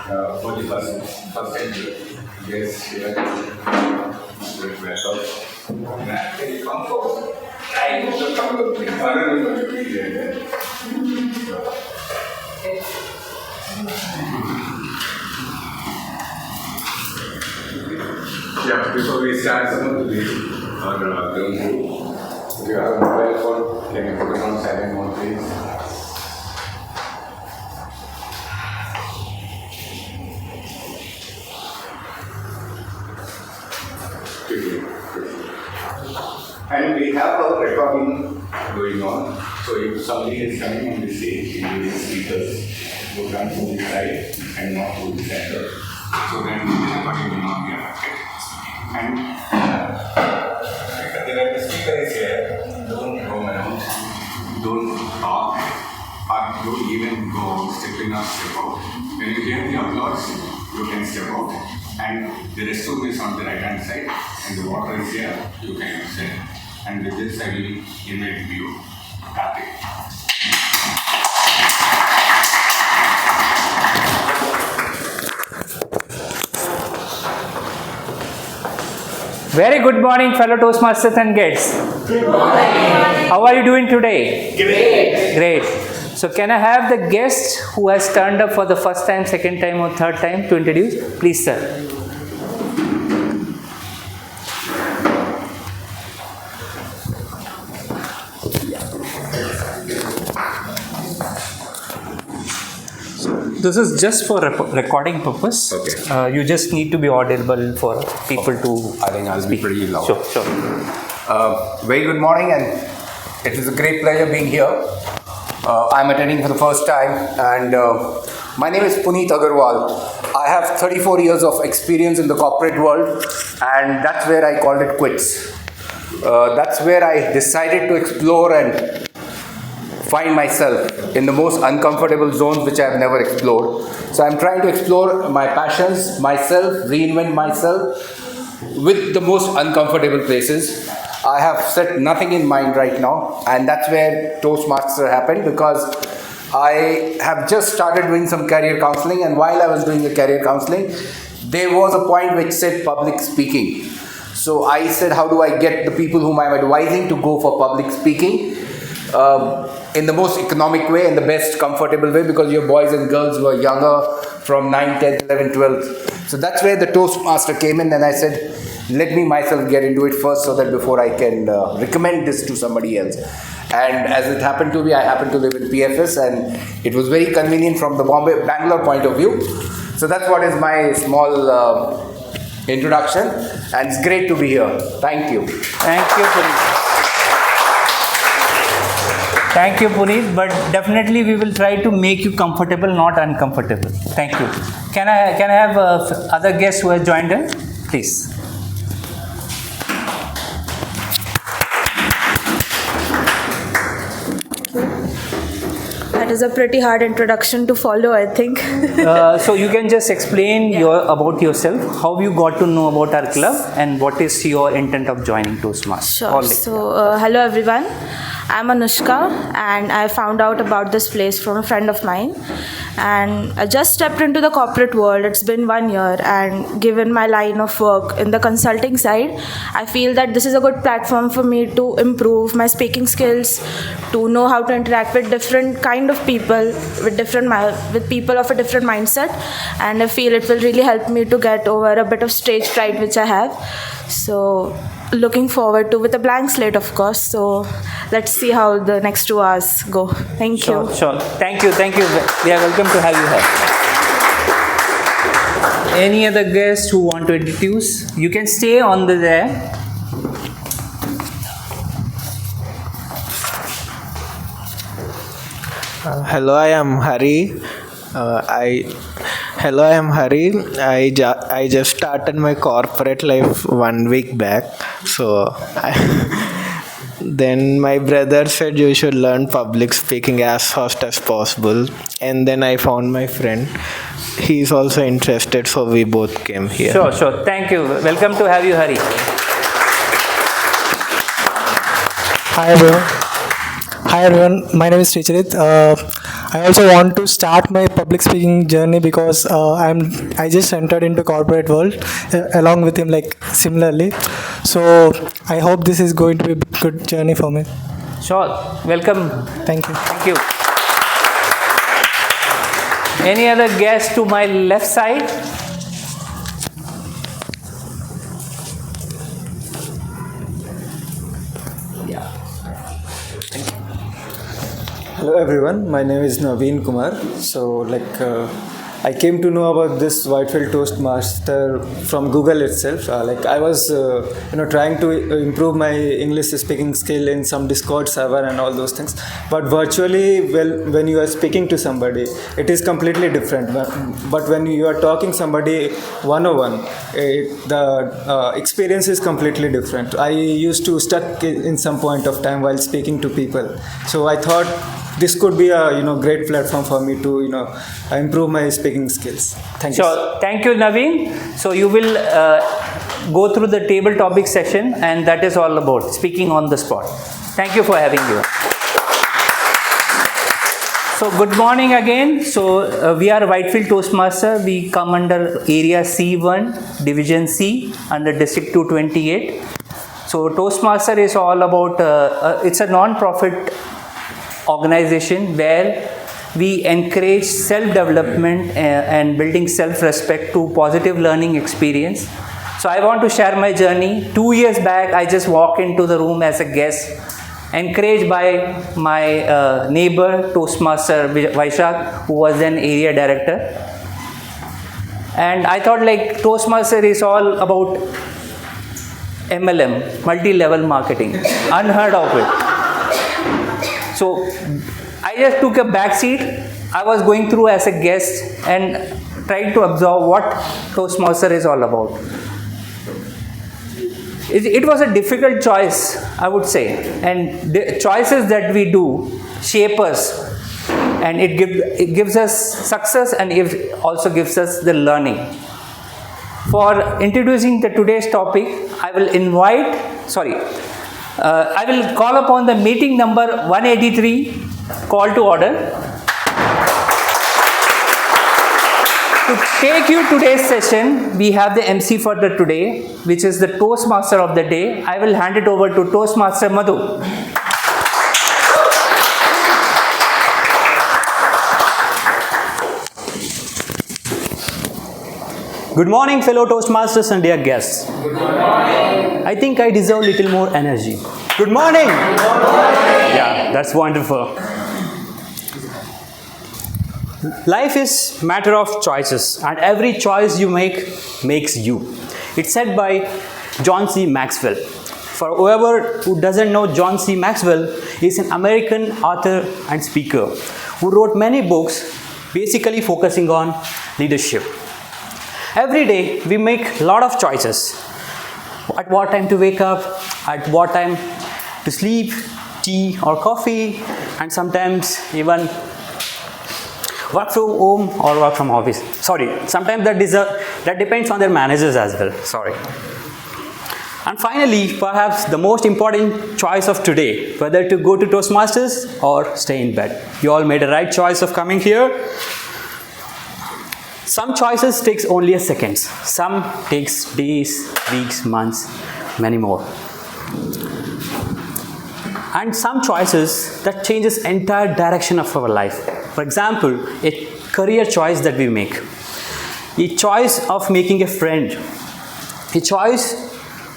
for the first time guest here. Great welcome. Come forward. I will come to the yeah, before we start, someone to be on the room. If you have a mobile phone, can you put it on silent mode, please? And we have a recording going on. So if somebody is coming on the stage, you need speakers who come to the side and not to the center. So then the recording will not be affected. And when the speaker is here, don't roam around, don't talk, or don't even go step in or step out. When you hear the applause, you can step out. And the restroom is on the right hand side, and the water is here, you can use it. And with this, I will invite you, Karthik. Very good morning, fellow Toastmasters and guests. Good morning. How are you doing today? Great. Great. So can I have the guest who has turned up for the first time, second time or third time to introduce? Please, sir. This is just for recording purpose. Okay. You just need to be audible for people to I think I'll speak. be pretty loud. Sure. Very good morning, and it is a great pleasure being here. I'm attending for the first time, and my name is Puneet Agarwal. I have 34 years of experience in the corporate world, and that's where I called it quits. That's where I decided to explore and find myself in the most uncomfortable zones which I have never explored. So I'm trying to explore my passions, myself, reinvent myself with the most uncomfortable places. I have set nothing in mind right now, and that's where Toastmaster happened, because I have just started doing some career counseling, and while I was doing the career counseling, there was a point which said public speaking. So I said, how do I get the people whom I'm advising to go for public speaking in the most economic way and the best comfortable way, because your boys and girls were younger from 9, 10, 11, 12. So that's where the Toastmaster came in, and I said, let me myself get into it first so that before I can recommend this to somebody else. And as it happened to be, I happen to live in PFS, and it was very convenient from the Bangalore point of view. So that's what is my small introduction, and it's great to be here. Thank you. Thank you, Puneet. Thank you, Puneet. But definitely we will try to make you comfortable, not uncomfortable. Thank you. Can I have other guests who have joined in, please? That is a pretty hard introduction to follow, I think. So you can just explain about yourself, how you got to know about our club, and what is your intent of joining Toastmasters. Sure. So, hello everyone. I'm Anushka, and I found out about this place from a friend of mine. And I just stepped into the corporate world. It's been 1 year, and given my line of work in the consulting side, I feel that this is a good platform for me to improve my speaking skills, to know how to interact with different kind of people, with people of a different mindset, and I feel it will really help me to get over a bit of stage fright which I have. So looking forward to with a blank slate, of course. So let's see how the next 2 hours go. Thank you. Sure. Thank you. We are welcome to have you here. Any other guests who want to introduce? You can stay on there. Hello, I am Hari. I am Hari. I just started my corporate life 1 week back. Then my brother said you should learn public speaking as fast as possible. And then I found my friend. He's also interested, so we both came here. Sure. Thank you. Welcome to have you, Hari. Hi everyone, my name is Sricharit. I also want to start my public speaking journey because I just entered into corporate world along with him, like similarly. So I hope this is going to be a good journey for me. Sure. Welcome. Thank you. Thank you. Any other guest to my left side? Yeah. Hello everyone, my name is Naveen Kumar. So I came to know about this Whitefield Toastmaster from Google itself. I was trying to improve my English speaking skill in some Discord server and all those things. But virtually, when you are speaking to somebody, it is completely different. But when you are talking somebody one-on-one, the experience is completely different. I used to stuck in some point of time while speaking to people. So I thought this could be a great platform for me to improve my speaking skills. Thank you. Sure. Thank you, Naveen. So you will go through the table topic session, and that is all about speaking on the spot. Thank you for having you. So good morning again. So we are Whitefield Toastmaster. We come under Area C1, Division C, under District 228. So Toastmaster is all about, it's a non-profit organization where we encourage self-development and building self-respect to positive learning experience. So I want to share my journey. 2 years back, I just walked into the room as a guest, encouraged by my neighbor, Toastmaster Vaishak, who was then area director. And I thought Toastmaster is all about MLM, multi-level marketing, unheard of it. So I just took a back seat. I was going through as a guest and tried to absorb what Toastmaster is all about. It was a difficult choice, I would say, and the choices that we do shape us, and it gives us success, and it also gives us the learning. For introducing the today's topic, I will call upon the meeting number 183, call to order. To take you today's session, we have the MC for the today, which is the Toastmaster of the day. I will hand it over to Toastmaster Madhu. Good morning, fellow Toastmasters and dear guests. Good morning. I think I deserve a little more energy. Good morning. Good morning. Yeah, that's wonderful. Life is matter of choices, and every choice you make makes you. It's said by John C. Maxwell. For whoever who doesn't know John C. Maxwell, he's an American author and speaker who wrote many books basically focusing on leadership. Every day we make a lot of choices. At what time to wake up, at what time to sleep, tea or coffee, and sometimes even work from home or work from office. Sorry, sometimes that depends on their managers as well. Sorry. And finally, perhaps the most important choice of today, whether to go to Toastmasters or stay in bed. You all made a right choice of coming here. Some choices takes only a second. Some takes days, weeks, months, many more. And some choices that changes entire direction of our life. For example, a career choice that we make. A choice of making a friend. A choice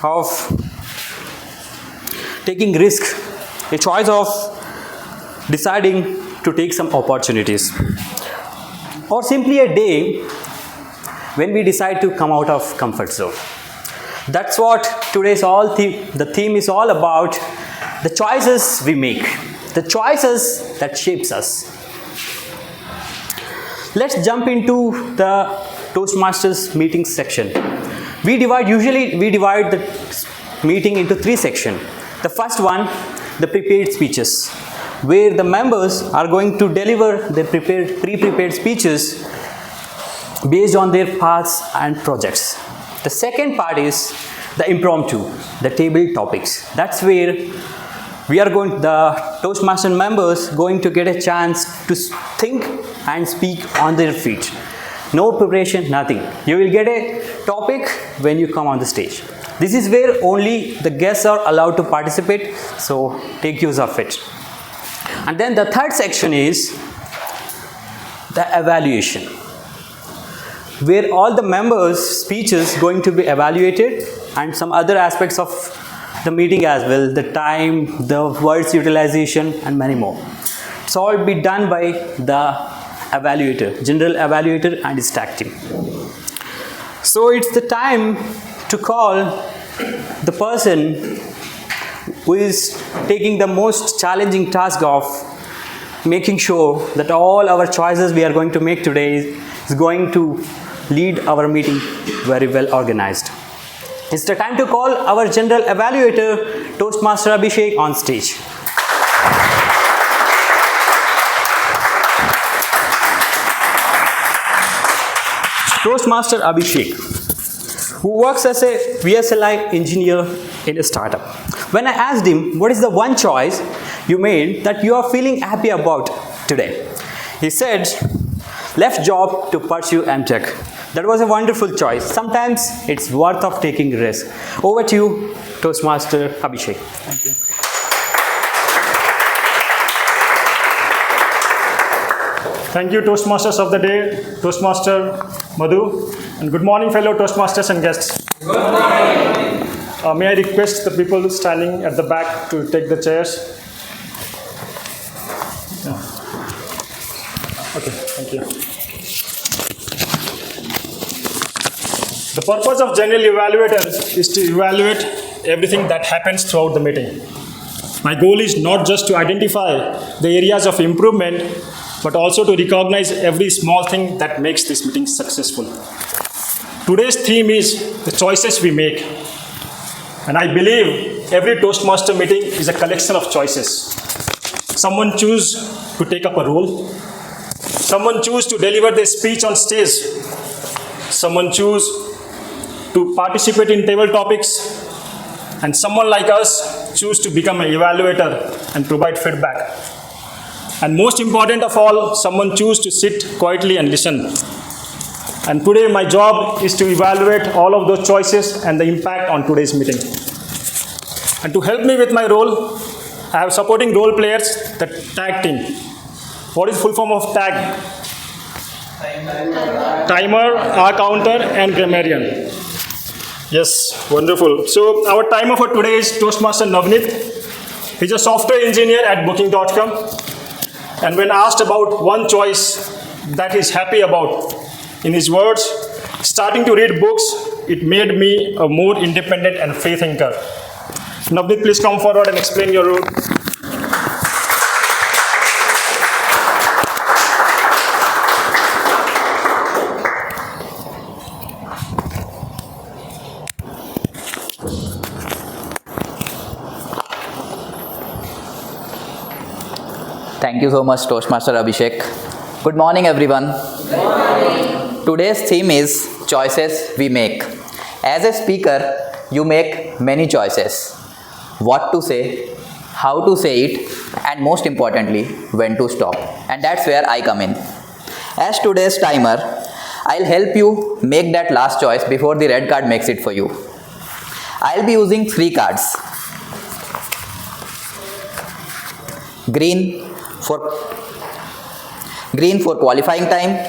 of taking risk. A choice of deciding to take some opportunities. Or simply a day when we decide to come out of comfort zone. That's what today's the theme is all about. The choices we make, the choices that shapes us. Let's jump into the Toastmasters meeting section. Usually we divide the meeting into 3 sections. The first one, the prepared speeches, where the members are going to deliver their pre-prepared speeches based on their paths and projects. The second part is the impromptu, the table topics. That's where the Toastmaster members going to get a chance to think and speak on their feet. No preparation, nothing. You will get a topic when you come on the stage. This is where only the guests are allowed to participate, so take use of it. And then the third section is the evaluation, where all the members' speeches going to be evaluated and some other aspects of the meeting as well, the time, the words utilization and many more. It's all be done by the evaluator, general evaluator and his tag team. So it's the time to call the person who is taking the most challenging task of making sure that all our choices we are going to make today is going to lead our meeting very well organized. It's the time to call our general evaluator, Toastmaster Abhishek, on stage. Toastmaster Abhishek, who works as a VSLI engineer in a startup. When I asked him, what is the one choice you made that you are feeling happy about today? He said, left job to pursue MTech. That was a wonderful choice. Sometimes it's worth of taking risk. Over to you, Toastmaster Abhishek. Thank you. Thank you, Toastmasters of the day, Toastmaster Madhu, and good morning, fellow Toastmasters and guests. Good morning. May I request the people standing at the back to take the chairs? Yeah. Okay, thank you. The purpose of general evaluators is to evaluate everything that happens throughout the meeting. My goal is not just to identify the areas of improvement, but also to recognize every small thing that makes this meeting successful. Today's theme is the choices we make. And I believe every Toastmaster meeting is a collection of choices. Someone chooses to take up a role. Someone chooses to deliver their speech on stage. Someone chooses to participate in table topics. And someone like us chooses to become an evaluator and provide feedback. And most important of all, someone chooses to sit quietly and listen. And today my job is to evaluate all of those choices and the impact on today's meeting. And to help me with my role, I have supporting role players, the tag team. What is full form of tag? Timer, R counter, and grammarian. Yes, wonderful. So our timer for today is Toastmaster Navneet. He's a software engineer at Booking.com. And when asked about one choice that he's happy about, in his words, starting to read books, it made me a more independent and free thinker. Navneet, please come forward and explain your role. Thank you so much, Toastmaster Abhishek. Good morning, everyone. Good morning. Today's theme is choices we make. As a speaker, you make many choices. What to say, how to say it, and most importantly, when to stop. And that's where I come in. As today's timer, I'll help you make that last choice before the red card makes it for you. I'll be using 3 cards. Green for qualifying time,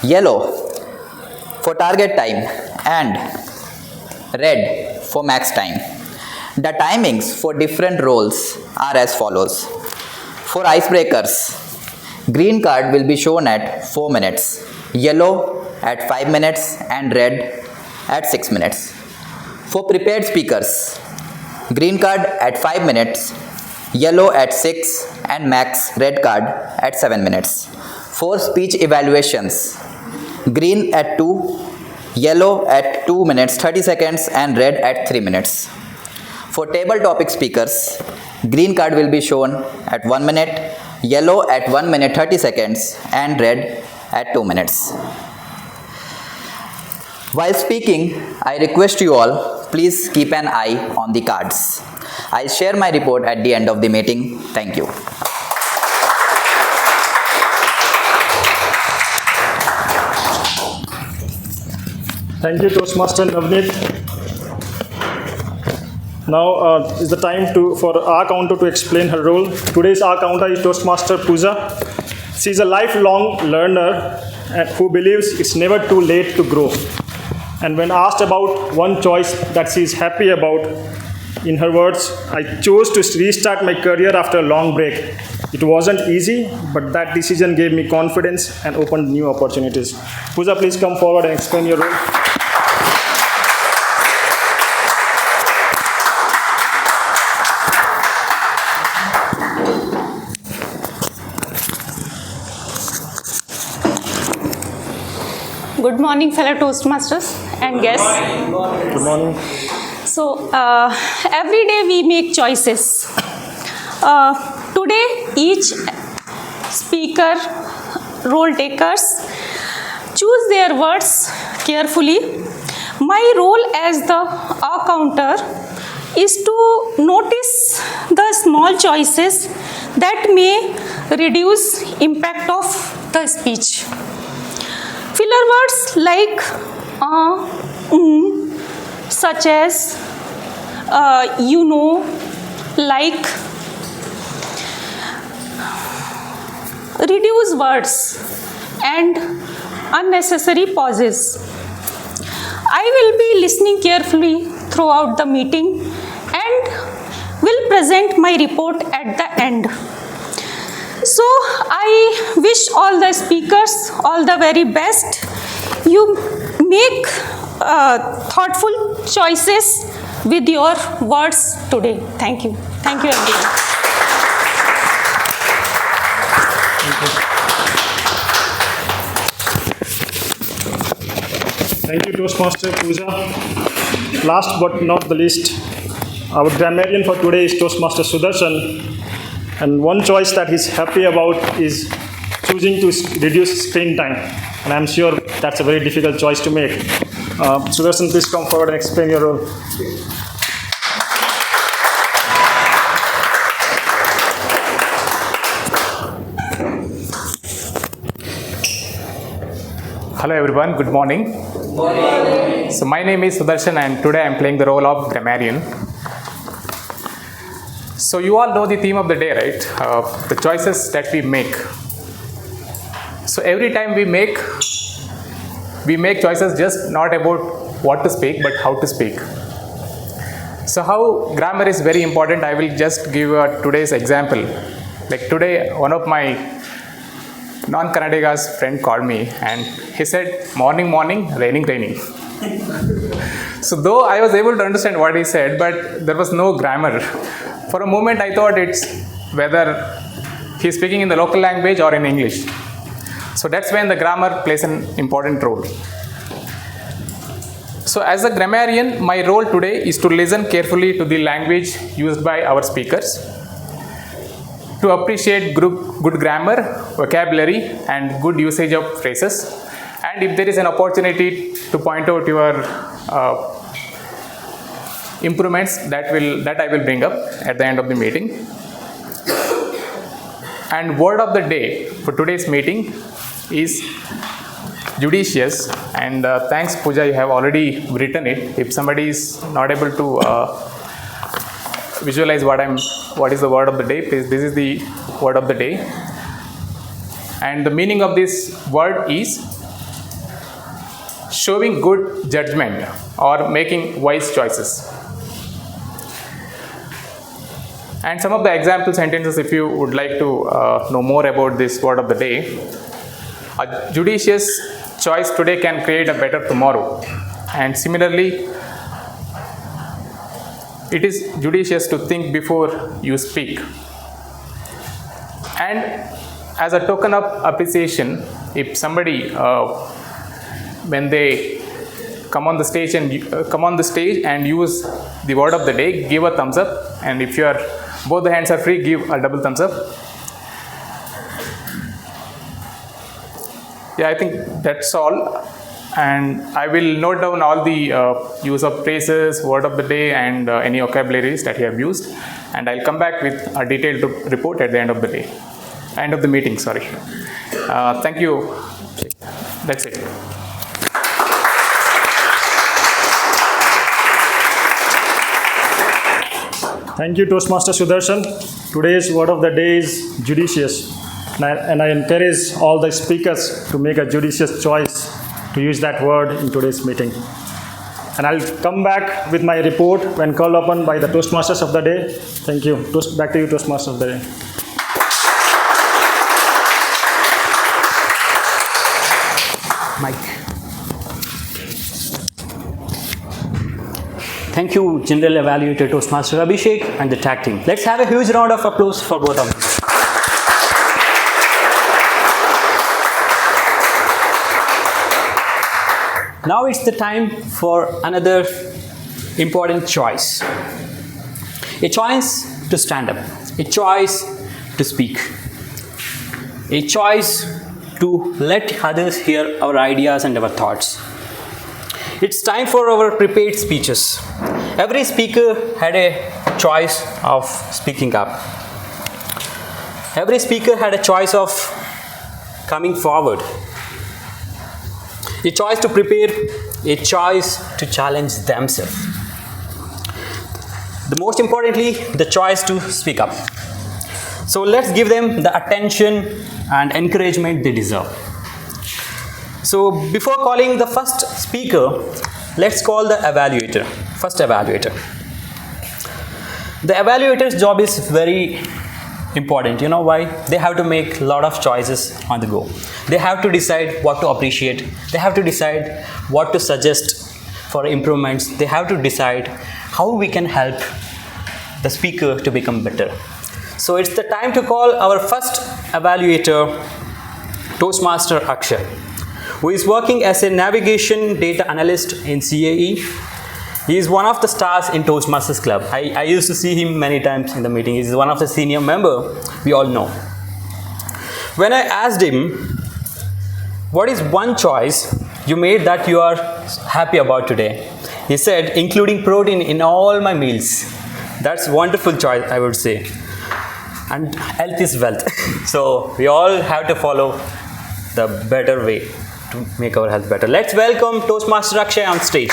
yellow for target time, and red for max time. The timings for different roles are as follows. For icebreakers, green card will be shown at 4 minutes, yellow at 5 minutes, and red at 6 minutes. For prepared speakers, green card at 5 minutes, yellow at 6, and max red card at 7 minutes. For speech evaluations, green at 2, yellow at 2 minutes 30 seconds, and red at 3 minutes. For table topic speakers, green card will be shown at 1 minute, yellow at 1 minute 30 seconds, and red at 2 minutes. While speaking, I request you all, please keep an eye on the cards. I share my report at the end of the meeting. Thank you. Thank you, Toastmaster Navneet. Now is the time for our counter to explain her role. Today's our counter is Toastmaster Pooja. She is a lifelong learner and who believes it's never too late to grow. And when asked about one choice that she is happy about, in her words, I chose to restart my career after a long break. It wasn't easy, but that decision gave me confidence and opened new opportunities. Pooja, please come forward and explain your role. Good morning, fellow Toastmasters and guests. Good morning. So, every day we make choices. Today, each speaker, role takers, choose their words carefully. My role as the counter is to notice the small choices that may reduce impact of the speech. Filler words like such as like, reduce words and unnecessary pauses. I will be listening carefully throughout the meeting and will present my report at the end. So I wish all the speakers all the very best. You make thoughtful choices with your words today. Thank you. Thank you, everyone. Thank you, Toastmaster Pooja. Last but not the least, our grammarian for today is Toastmaster Sudarshan. And one choice that he's happy about is choosing to reduce screen time. And I'm sure that's a very difficult choice to make. Sudarshan, please come forward and explain your role. Hello everyone, good morning. Good morning. So my name is Sudarshan and today I am playing the role of grammarian. So you all know the theme of the day, right? The choices that we make. So every time we make choices just not about what to speak, but how to speak. So how grammar is very important, I will just give today's example. Like today, one of my non-Kannadiga's friend called me and he said, morning, raining. So though I was able to understand what he said, but there was no grammar. For a moment, I thought it's whether he's speaking in the local language or in English. So that's when the grammar plays an important role. So as a grammarian, my role today is to listen carefully to the language used by our speakers, to appreciate good grammar, vocabulary, and good usage of phrases. And if there is an opportunity to point out your improvements, that I will bring up at the end of the meeting. And word of the day for today's meeting is judicious. And thanks, Pooja, you have already written it. If somebody is not able to visualize what is the word of the day, please, this is the word of the day. And the meaning of this word is showing good judgment or making wise choices. And some of the example sentences, if you would like to know more about this word of the day. A judicious choice today can create a better tomorrow. And similarly, it is judicious to think before you speak. And as a token of appreciation, if somebody, when they come on the stage and use the word of the day, give a thumbs up. And if both the hands are free, give a double thumbs up. Yeah, I think that's all. and I will note down all the use of phrases, word of the day, and any vocabularies that you have used, and I'll come back with a detailed report at the end of the day, end of the meeting, sorry. Thank you. That's it. Thank you, Toastmaster Sudarshan. Today's word of the day is judicious. And I encourage all the speakers to make a judicious choice to use that word in today's meeting. And I'll come back with my report when called upon by the Toastmasters of the day. Thank you. Back to you, Toastmasters of the day. Mike. Thank you, General Evaluator Toastmaster Abhishek and the tag team. Let's have a huge round of applause for both of them. Now it's the time for another important choice. A choice to stand up, a choice to speak, a choice to let others hear our ideas and our thoughts. It's time for our prepared speeches. Every speaker had a choice of speaking up. Every speaker had a choice of coming forward. A choice to prepare, a choice to challenge themselves. The most importantly, the choice to speak up. So let's give them the attention and encouragement they deserve. So before calling the first speaker, let's call the evaluator, first evaluator. The evaluator's job is very important. You know why? They have to make a lot of choices on the go. They have to decide what to appreciate. They have to decide what to suggest for improvements. They have to decide how we can help the speaker to become better. So it's the time to call our first evaluator, Toastmaster Akshay, who is working as a navigation data analyst in CAE. He is one of the stars in Toastmasters Club. I used to see him many times in the meeting. He's one of the senior members, we all know. When I asked him, what is one choice you made that you are happy about today? He said, including protein in all my meals. That's a wonderful choice, I would say. And health is wealth. So we all have to follow the better way to make our health better. Let's welcome Toastmaster Akshay on stage.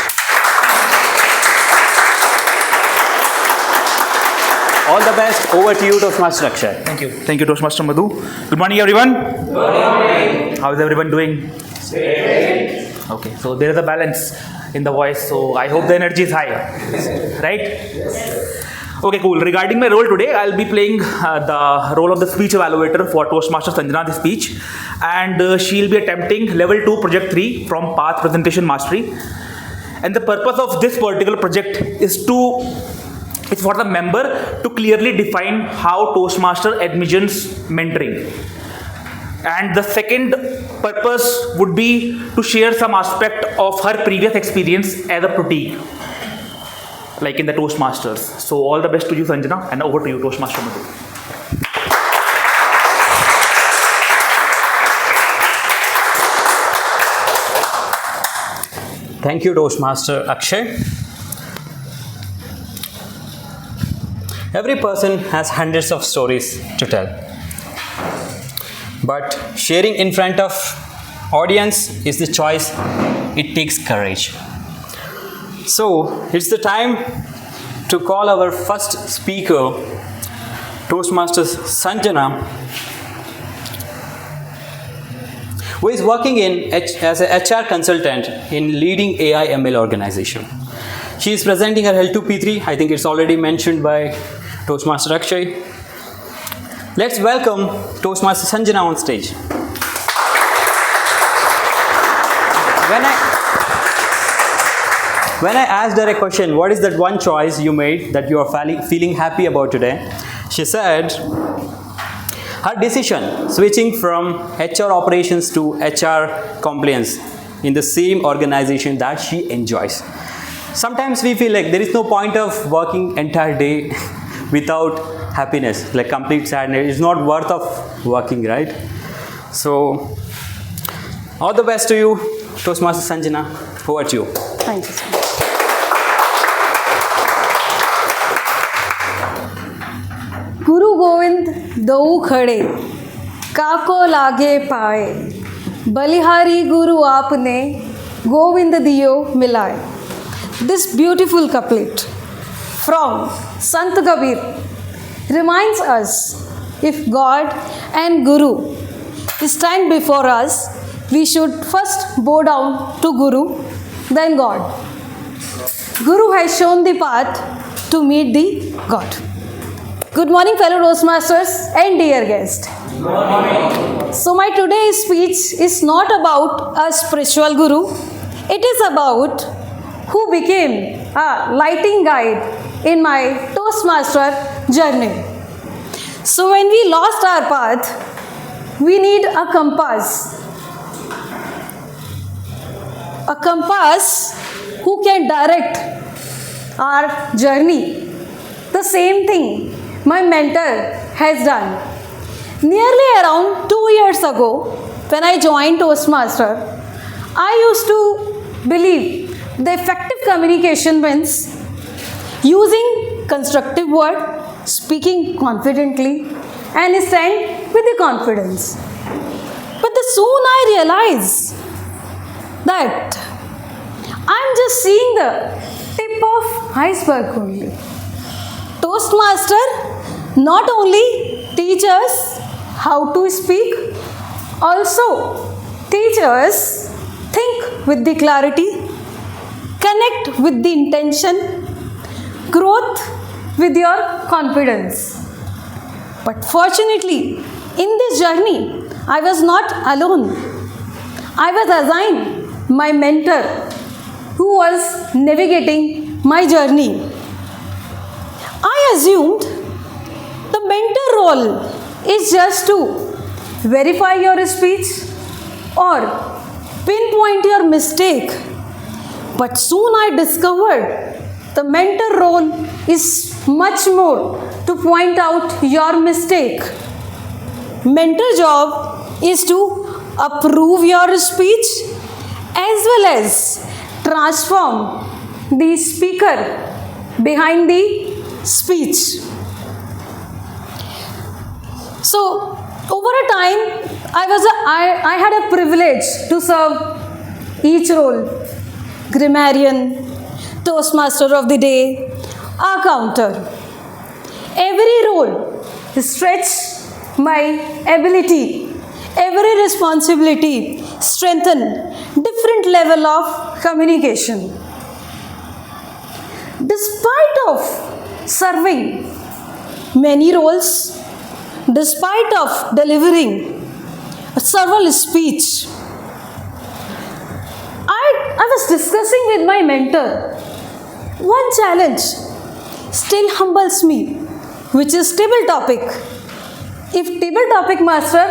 All the best. Over to you, Toastmaster Akshay. Thank you. Thank you, Toastmaster Madhu. Good morning, everyone. Good morning. How is everyone doing? Great. Okay, so there is a balance in the voice, so I hope the energy is high. Right? Yes. Okay, cool. Regarding my role today, I'll be playing the role of the speech evaluator for Toastmaster Sanjana this speech, and she'll be attempting level 2 project 3 from Path Presentation Mastery. And the purpose of this particular project is for the member to clearly define how Toastmaster envisions mentoring. And the second purpose would be to share some aspect of her previous experience as a pratik, like in the Toastmasters. So all the best to you, Sanjana, and over to you, Toastmaster Madhu. Thank you, Toastmaster Akshay. Every person has hundreds of stories to tell. But sharing in front of audience is the choice. It takes courage. So it's the time to call our first speaker, Toastmasters Sanjana, who is working as an HR consultant in leading AI ML organization. She is presenting her L2P3. I think it's already mentioned by Toastmaster Akshay. Let's welcome Toastmaster Sanjana on stage. When I asked her a question, what is that one choice you made that you are feeling happy about today? She said, her decision switching from HR operations to HR compliance in the same organization that she enjoys. Sometimes we feel like there is no point of working entire day without happiness, like complete sadness. It's not worth of working, right? So all the best to you, Toastmaster Sanjana, over to you. Thank you so much. गुरु गोविंद दऊ खड़े काको लागे पाए बलिहारी गुरु आपने गोविंद दियो मिलाए. This beautiful couplet from Sant Kabir reminds us, if God and Guru stand before us, we should first bow down to Guru, then God. Guru has shown the path to meet the God. Good morning, fellow Toastmasters and dear guest. Good morning. So my today's speech is not about a spiritual guru. It is about who became a lighting guide in my Toastmaster journey. So when we lost our path, we need a compass. A compass who can direct our journey. The same thing my mentor has done. Nearly around 2 years ago, when I joined Toastmaster, I used to believe the effective communication means using constructive word, speaking confidently, and stand with the confidence. But soon I realized that I'm just seeing the tip of iceberg only. Toastmaster not only teach us how to speak, also teach us think with the clarity, connect with the intention, growth with your confidence. But fortunately, in this journey, I was not alone. I was assigned my mentor who was navigating my journey. I assumed the mentor role is just to verify your speech or pinpoint your mistake. But soon I discovered the mentor role is much more to point out your mistake. Mentor job is to approve your speech as well as transform the speaker behind the speech. So over a time, I had a privilege to serve each role: grammarian, Toastmaster of the day, accountant. Every role stretched my ability, every responsibility strengthened different level of communication. Despite of serving many roles, despite of delivering several speech, I was discussing with my mentor. One challenge still humbles me, which is table topic. If table topic master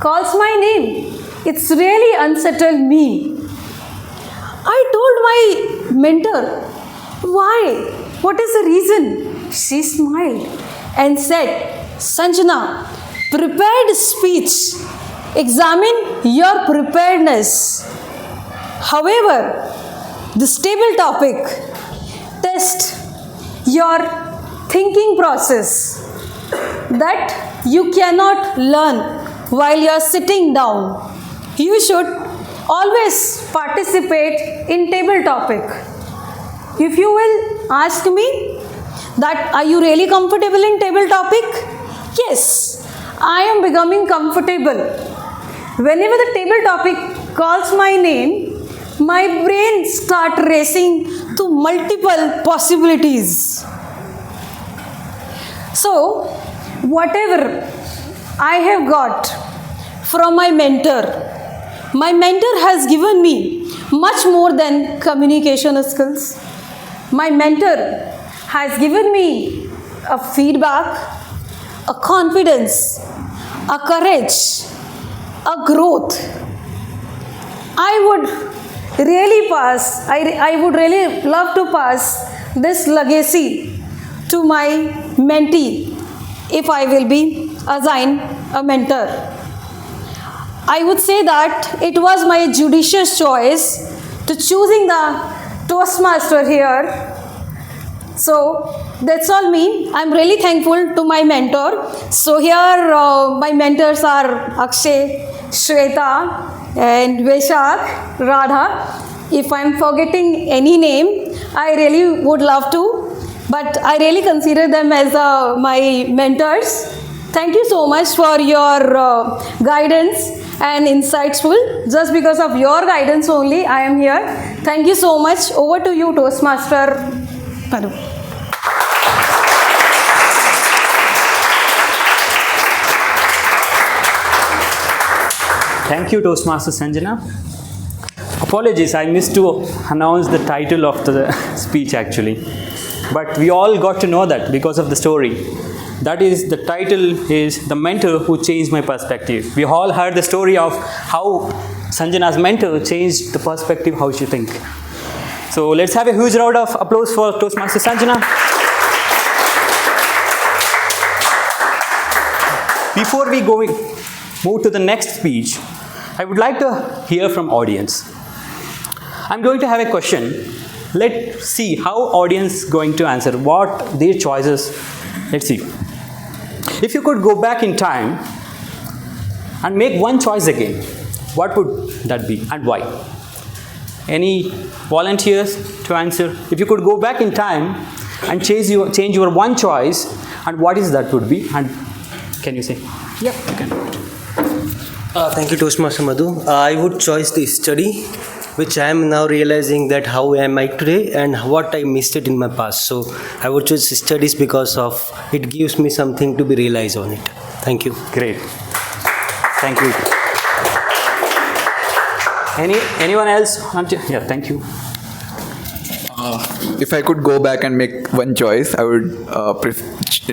calls my name, it's really unsettled me. I told my mentor, why? What is the reason? She smiled and said, Sanjana, prepared speech. Examine your preparedness. However, this table topic test your thinking process that you cannot learn while you are sitting down. You should always participate in table topic. If you will ask me that are you really comfortable in table topic? Yes, I am becoming comfortable. Whenever the table topic calls my name, my brain starts racing to multiple possibilities. So, whatever I have got from my mentor has given me much more than communication skills. My mentor has given me a feedback, a confidence, a courage, a growth. I would really love to pass this legacy to my mentee if I will be assigned a mentor. I would say that it was my judicious choice to choosing the Toastmaster here. So that's all me. I'm really thankful to my mentor. So here my mentors are Akshay, Shweta and Veshak, Radha. If I'm forgetting any name, I really would love to, but I really consider them as my mentors. Thank you so much for your guidance and insightful. Just because of your guidance only, I am here. Thank you so much. Over to you, Toastmaster Madhu. Thank you, Toastmaster Sanjana. Apologies, I missed to announce the title of the speech actually. But we all got to know that because of the story. That is, the title is The Mentor Who Changed My Perspective. We all heard the story of how Sanjana's mentor changed the perspective, how she thinks. So let's have a huge round of applause for Toastmaster Sanjana. Before we move to the next speech, I would like to hear from audience. I'm going to have a question. Let's see how audience is going to answer, what their choices. Let's see. If you could go back in time and make one choice again, what would that be and why? Any volunteers to answer? If you could go back in time and change your one choice, and what is that would be? And can you say? Yep, you can. Thank you, Toastmaster Madhu. I would choose the study, which I am now realizing that how am I today and what I missed it in my past. So I would choose studies because of it gives me something to be realized on it. Thank you. Great. Thank you. Anyone else? Yeah, thank you. If I could go back and make one choice, I would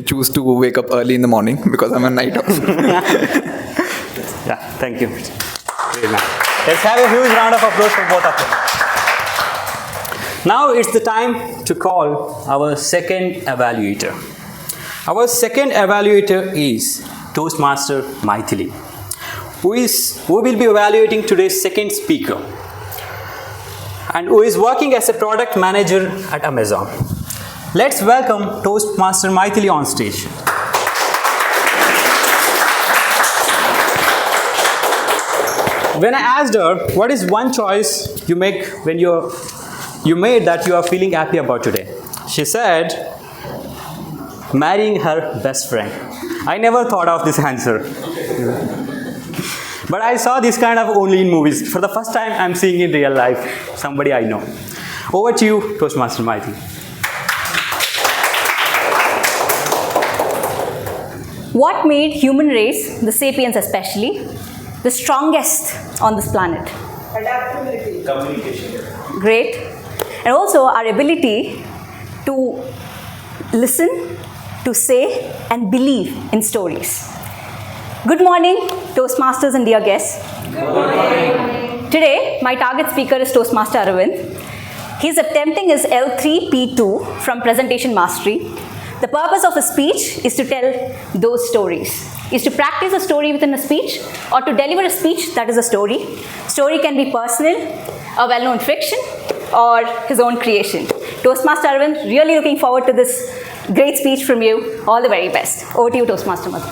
choose to wake up early in the morning because I'm a night owl. Yeah, thank you. Great, man. Let's have a huge round of applause for both of them. Now it's the time to call our second evaluator. Our second evaluator is Toastmaster Maithili, who will be evaluating today's second speaker and who is working as a product manager at Amazon. Let's welcome Toastmaster Maithili on stage. When I asked her, what is one choice you make when you made that you are feeling happy about today? She said, marrying her best friend. I never thought of this answer. But I saw this kind of only in movies. For the first time, I'm seeing in real life somebody I know. Over to you, Toastmaster Maithili. What made human race, the sapiens especially, the strongest on this planet? Adaptability. Communication. Great. And also our ability to listen, to say and believe in stories. Good morning, Toastmasters and dear guests. Good morning. Today, my target speaker is Toastmaster Arvind. He's attempting his L3P2 from Presentation Mastery. The purpose of his speech is to tell those stories, is to practice a story within a speech or to deliver a speech that is a story. Story can be personal, a well-known fiction, or his own creation. Toastmaster Arvind, really looking forward to this great speech from you. All the very best. Over to you, Toastmaster Madhu.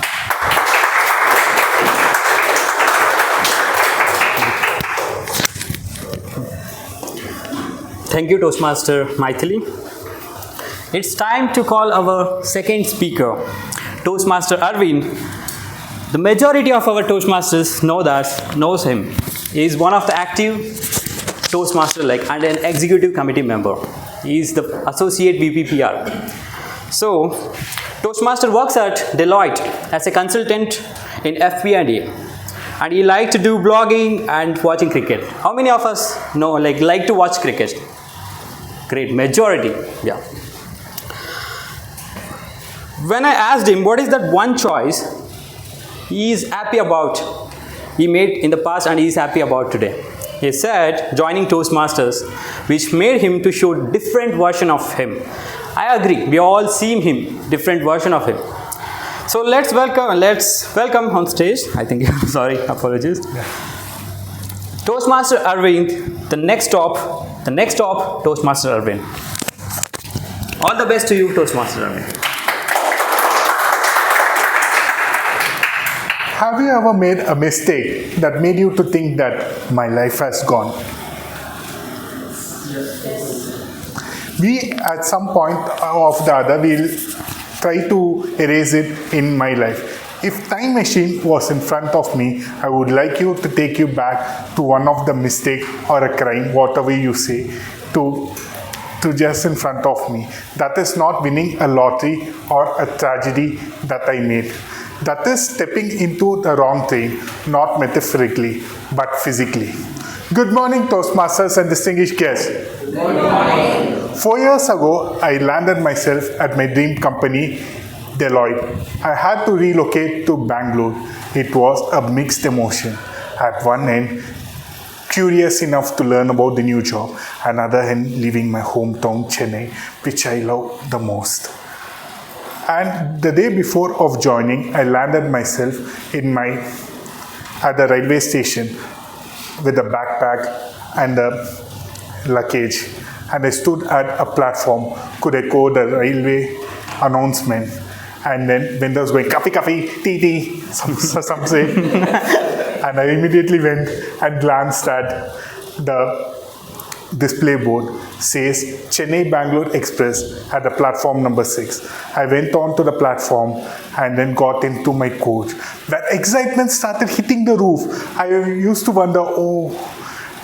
Thank you, Toastmaster Maithili. It's time to call our second speaker, Toastmaster Arvind. The majority of our Toastmasters knows him. He is one of the active Toastmaster and an executive committee member. He is the associate VPPR. So, Toastmaster works at Deloitte as a consultant in FP&A. And he likes to do blogging and watching cricket. How many of us know like to watch cricket? Great, majority. Yeah. When I asked him what is that one choice he is happy about, he made in the past and he is happy about today. He said joining Toastmasters, which made him to show different version of him. I agree, we all see him, different version of him. So let's welcome on stage. I think sorry, apologies. Toastmaster Arvind, the next stop, Toastmaster Arvind. All the best to you, Toastmaster Arvind. Have you ever made a mistake that made you to think that my life has gone? We, at some point of the other, will try to erase it in my life. If time machine was in front of me, I would like you to take you back to one of the mistake or a crime, whatever you say, to just in front of me. That is not winning a lottery or a tragedy that I made. That is stepping into the wrong train, not metaphorically, but physically. Good morning, Toastmasters and distinguished guests. Good morning. 4 years ago, I landed myself at my dream company, Deloitte. I had to relocate to Bangalore. It was a mixed emotion. At one end, curious enough to learn about the new job. Another end, leaving my hometown, Chennai, which I love the most. And the day before of joining, I landed myself at the railway station with a backpack and a luggage. And I stood at a platform, could echo the railway announcement. And then vendors going, coffee, coffee, tea, tea, some say. And I immediately went and glanced at the display board. Says Chennai Bangalore Express at the platform number 6. I went on to the platform and then got into my coach. That excitement started hitting the roof. I used to wonder,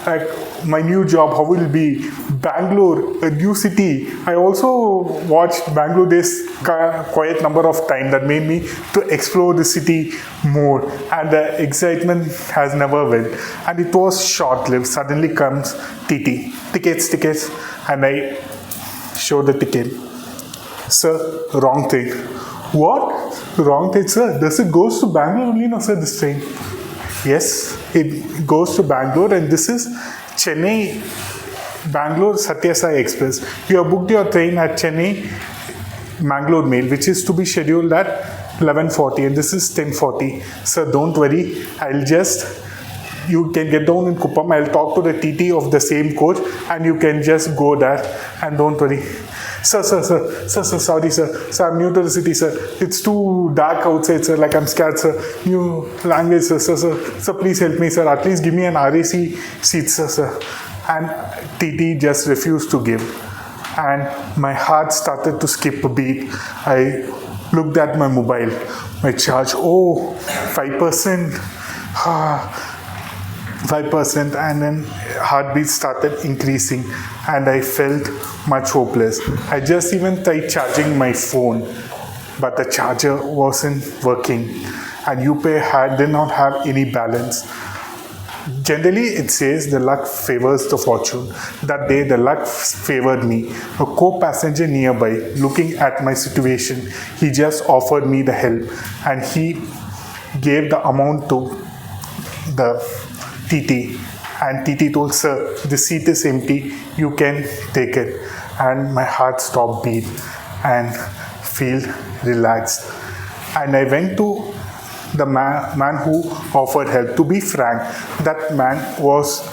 like my new job, how will it be? Bangalore, a new city. I also watched Bangalore Days quite number of times. That made me to explore the city more. And the excitement has never went. And it was short-lived. Suddenly comes TT. Tickets. And I showed the ticket. Sir, wrong thing. What? Wrong thing, sir? Does it goes to Bangalore only? No, sir, this train. Yes, it goes to Bangalore, and this is Chennai, Bangalore Satya Sai Express. You have booked your train at Chennai, Mangalore Mail, which is to be scheduled at 11:40, and this is 10:40. Sir, don't worry. You can get down in Kuppam. I'll talk to the TT of the same coach, and you can just go there, and don't worry. Sir, sorry, sir. Sir, I'm new to the city, sir. It's too dark outside, sir. Like, I'm scared, sir. New language, sir. Sir, please help me, sir. At least give me an RAC seat, sir. And TT just refused to give. And my heart started to skip a beat. I looked at my mobile. My charge, 5%. 5%, and then heartbeat started increasing, and I felt much hopeless. I just even tried charging my phone, but the charger wasn't working, and UPay did not have any balance. Generally, it says the luck favors the fortune. That day, the luck favored me. A co-passenger nearby, looking at my situation, he just offered me the help, and he gave the amount to the TT, and TT told, sir, the seat is empty, you can take it. And my heart stopped beat and feel relaxed. And I went to the man who offered help. To be frank, that man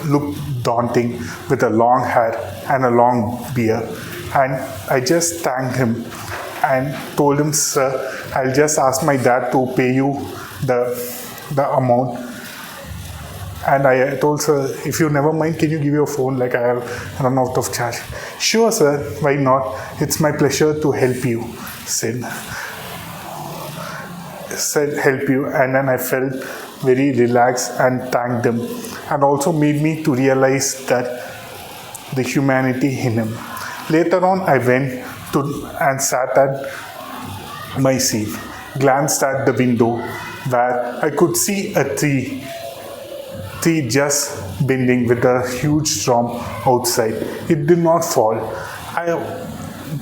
looked daunting with a long hair and a long beard. And I just thanked him and told him, sir, I'll just ask my dad to pay you the amount. And I told, sir, if you never mind, can you give your phone? Like, I have run out of charge. Sure, sir, why not? It's my pleasure to help you, said help you. And then I felt very relaxed and thanked him. And also made me to realize that the humanity in him. Later on, I went and sat at my seat, glanced at the window where I could see a tree just bending with a huge storm outside. It did not fall.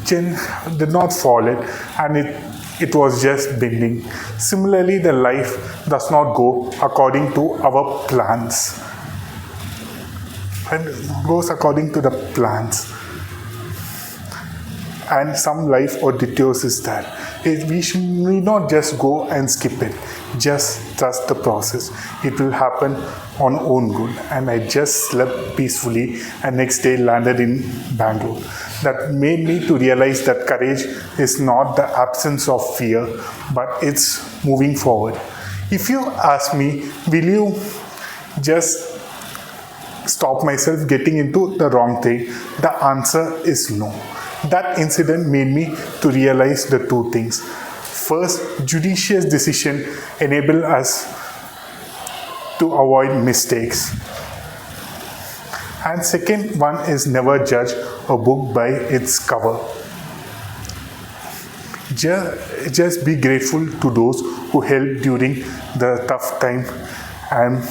Did not fall and it was just bending. Similarly, the life does not go according to our plans. And goes according to the plans. and some life or detours is there. We need not just go and skip it. Just trust the process. It will happen on own good. And I just slept peacefully and next day landed in Bangalore. That made me to realize that courage is not the absence of fear, but it's moving forward. If you ask me, will you just stop myself getting into the wrong thing? The answer is no. That incident made me to realize the two things. First, judicious decision enable us to avoid mistakes. And second one is never judge a book by its cover. Just be grateful to those who helped during the tough time and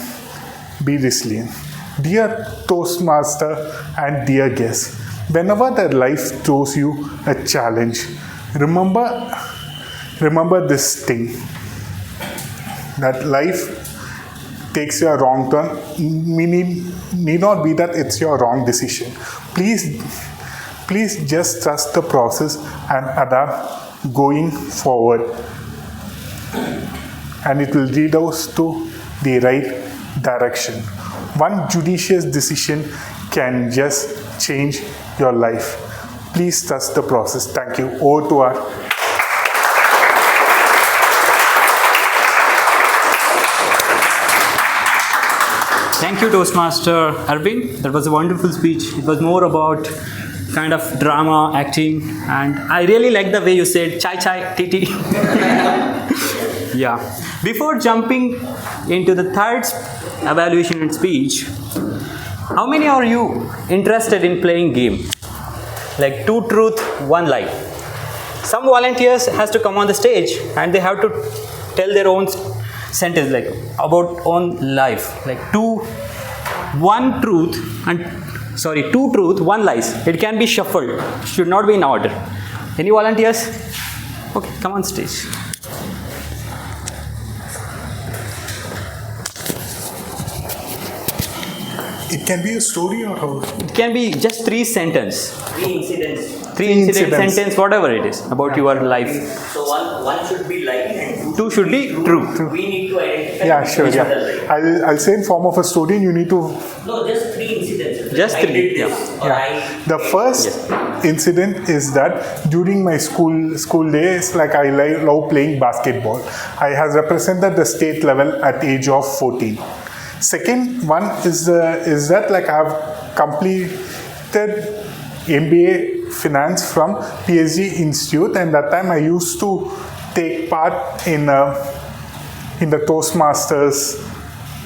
be resilient. Dear Toastmaster and dear guests, whenever the life throws you a challenge, remember this thing, that life takes you a wrong turn, need not be that it's your wrong decision. Please just trust the process and adapt going forward, and it will lead us to the right direction. One judicious decision can just change your life. Please trust the process. Thank you. Over to our Thank you, Toastmaster Arvind. That was a wonderful speech. It was more about kind of drama, acting, and I really like the way you said chai chai titi. Yeah. Before jumping into the third evaluation and speech, how many are you interested in playing game? Like 2 truth, 1 lie. Some volunteers has to come on the stage and they have to tell their own sentence like about own life, like 2 truth, 1 lies. It can be shuffled, should not be in order. Any volunteers? Okay, come on stage. It can be a story or how? It can be just 3 sentences. 3 incidents. 3 incident sentence, whatever it is about your life. So one should be lie and 2 should be true. we need to identify. Yeah, sure. which Yeah. are the lie. I'll say in form of a story, and you need to. No, just 3 incidents. Like Just I 3, did this, yeah. or Yeah. The first incident is that during my school days, like I love playing basketball. I have represented the state level at age of 14. Second one is that like I have completed MBA Finance from PSG Institute, and that time I used to take part in the Toastmasters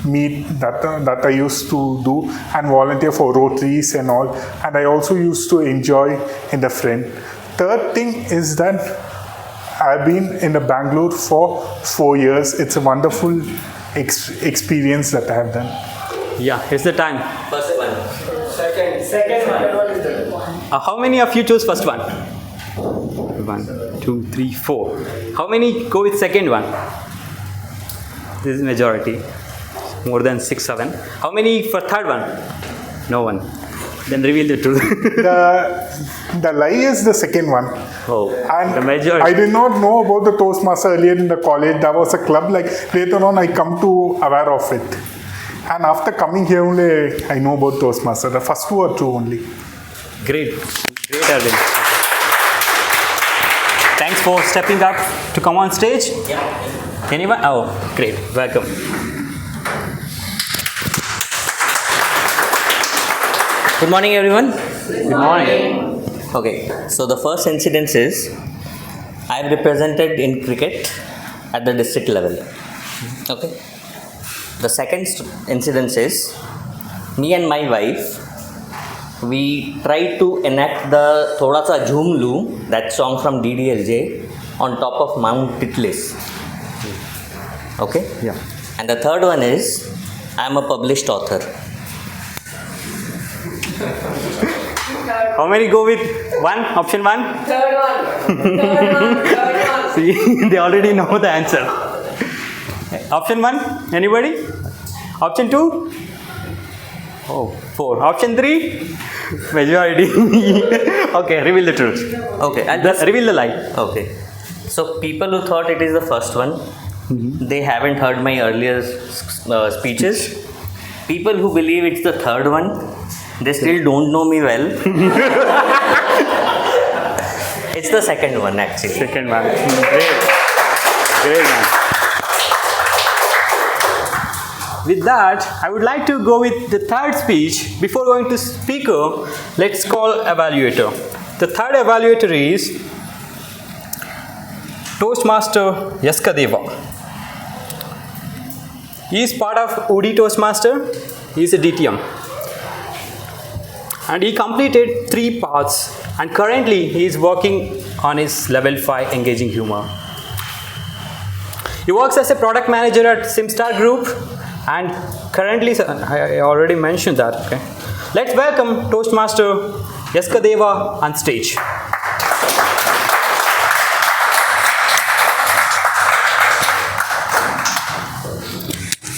meet that I used to do and volunteer for Rotaries and all, and I also used to enjoy in the friend. Third thing is that I've been in the Bangalore for 4 years. It's a wonderful experience that I have done. Yeah, it's the time. First one. Second one. How many of you choose first one? 1, 2, 3, 4. How many go with second one? This is majority. More than 6, 7. How many for third one? No one. Then reveal the truth. The lie is the second one. Oh, and the majority. I did not know about the Toastmaster earlier in the college. There was a club. Like later on, I come to aware of it. And after coming here only, I know about Toastmaster. The first 2 are true only. Great, Arvind. Thanks for stepping up to come on stage. Yeah. Anyone? Oh, great. Welcome. Good morning, everyone. Good morning. Okay, so the first incident is I have represented in cricket at the district level. Okay. The second incident is me and my wife, we tried to enact the Thoda Sa Jhoom Loo, that song from DDLJ, on top of Mount Titlis. Okay? Yeah. And the third one is I am a published author. How many go with one? Option 1? Third one. See, they already know the answer. Option 1? Anybody? Option 2? Oh, 4. Option 3? Majority. Okay, reveal the truth. Okay, Reveal the lie. Okay. So people who thought it is the first one, they haven't heard my earlier speeches. People who believe it's the third one, they still don't know me well. It's the second one actually. Second one. Great. Great man. With that, I would like to go with the third speech. Before going to speaker, let's call evaluator. The third evaluator is Toastmaster Yaskadeva. He is part of UD Toastmaster. He is a DTM. And he completed 3 parts. And currently, he is working on his level 5 engaging humor. He works as a product manager at SimStar Group. And currently, I already mentioned that. Okay, let's welcome Toastmaster Yaskadeva on stage.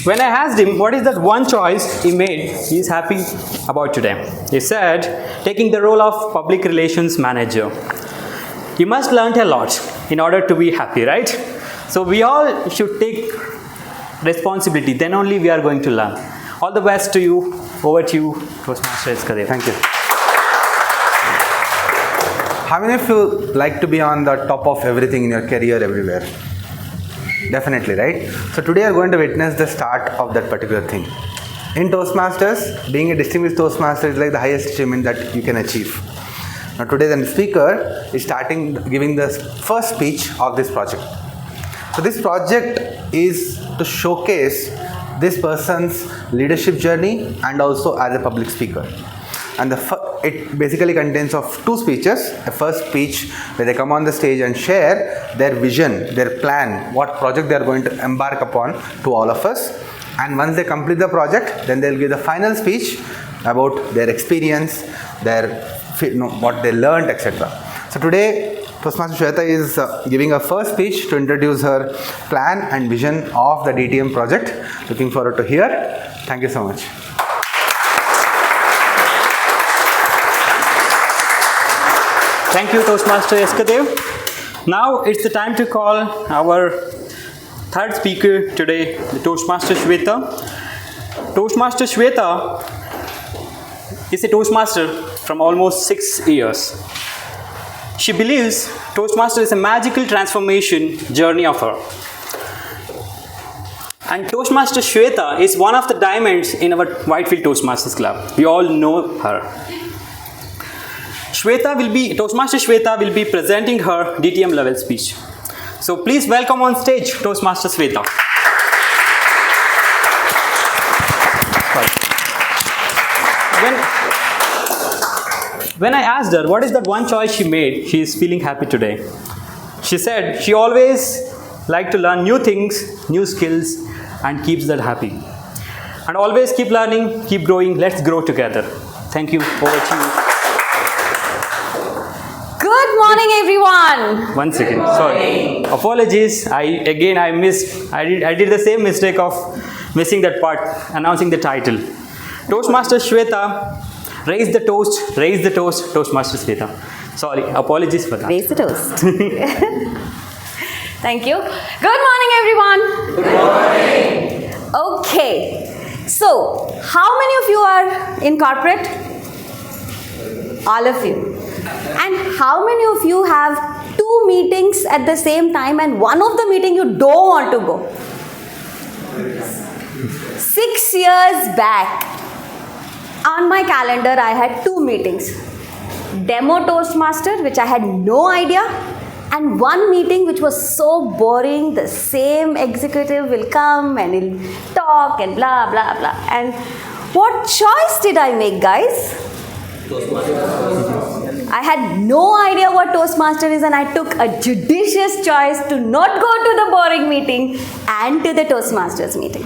When I asked him what is that one choice he made, he is happy about today. He said, taking the role of public relations manager. You must learn a lot in order to be happy, right? So we all should take responsibility, then only we are going to learn. All the best to you. Over to you, Toastmaster Yaskadeva. Thank you. How many of you like to be on the top of everything in your career everywhere? Definitely, right? So today you are going to witness the start of that particular thing. In Toastmasters, being a distinguished Toastmaster is like the highest achievement that you can achieve. Now today the speaker is giving the first speech of this project. So this project is to showcase this person's leadership journey and also as a public speaker. And it basically contains of 2 speeches. A first speech where they come on the stage and share their vision, their plan, what project they are going to embark upon to all of us. And once they complete the project, then they'll give the final speech about their experience, what they learned, etc. So today, Toastmaster Shweta is giving a first speech to introduce her plan and vision of the DTM project. Looking forward to hear. Thank you so much. Thank you, Toastmaster Yaskadev. Now it's the time to call our third speaker today, the Toastmaster Shweta. Toastmaster Shweta is a Toastmaster from almost 6 years. She believes Toastmaster is a magical transformation journey of her. And Toastmaster Shweta is one of the diamonds in our Whitefield Toastmasters Club. We all know her. Toastmaster Shweta will be presenting her DTM level speech. So please welcome on stage Toastmaster Shweta. When I asked her what is that one choice she made, she is feeling happy today. She said she always liked to learn new things, new skills, and keeps that happy. And always keep learning, keep growing, let's grow together. Thank you. Over to you. Good morning, everyone. 1 second. Sorry. Apologies. I missed. I did the same mistake of missing that part, announcing the title. Toastmaster Shweta, raise the toast, Toastmaster Shweta. Sorry. Apologies for that. Raise the toast. Thank you. Good morning, everyone. Good morning. Okay. So, how many of you are in corporate? All of you. And how many of you have 2 meetings at the same time and one of the meeting you don't want to go? 6 years back, on my calendar I had 2 meetings. Demo Toastmaster, which I had no idea, and one meeting which was so boring. The same executive will come and he'll talk and blah blah blah. And what choice did I make, guys? I had no idea what Toastmaster is, and I took a judicious choice to not go to the boring meeting and to the Toastmasters meeting.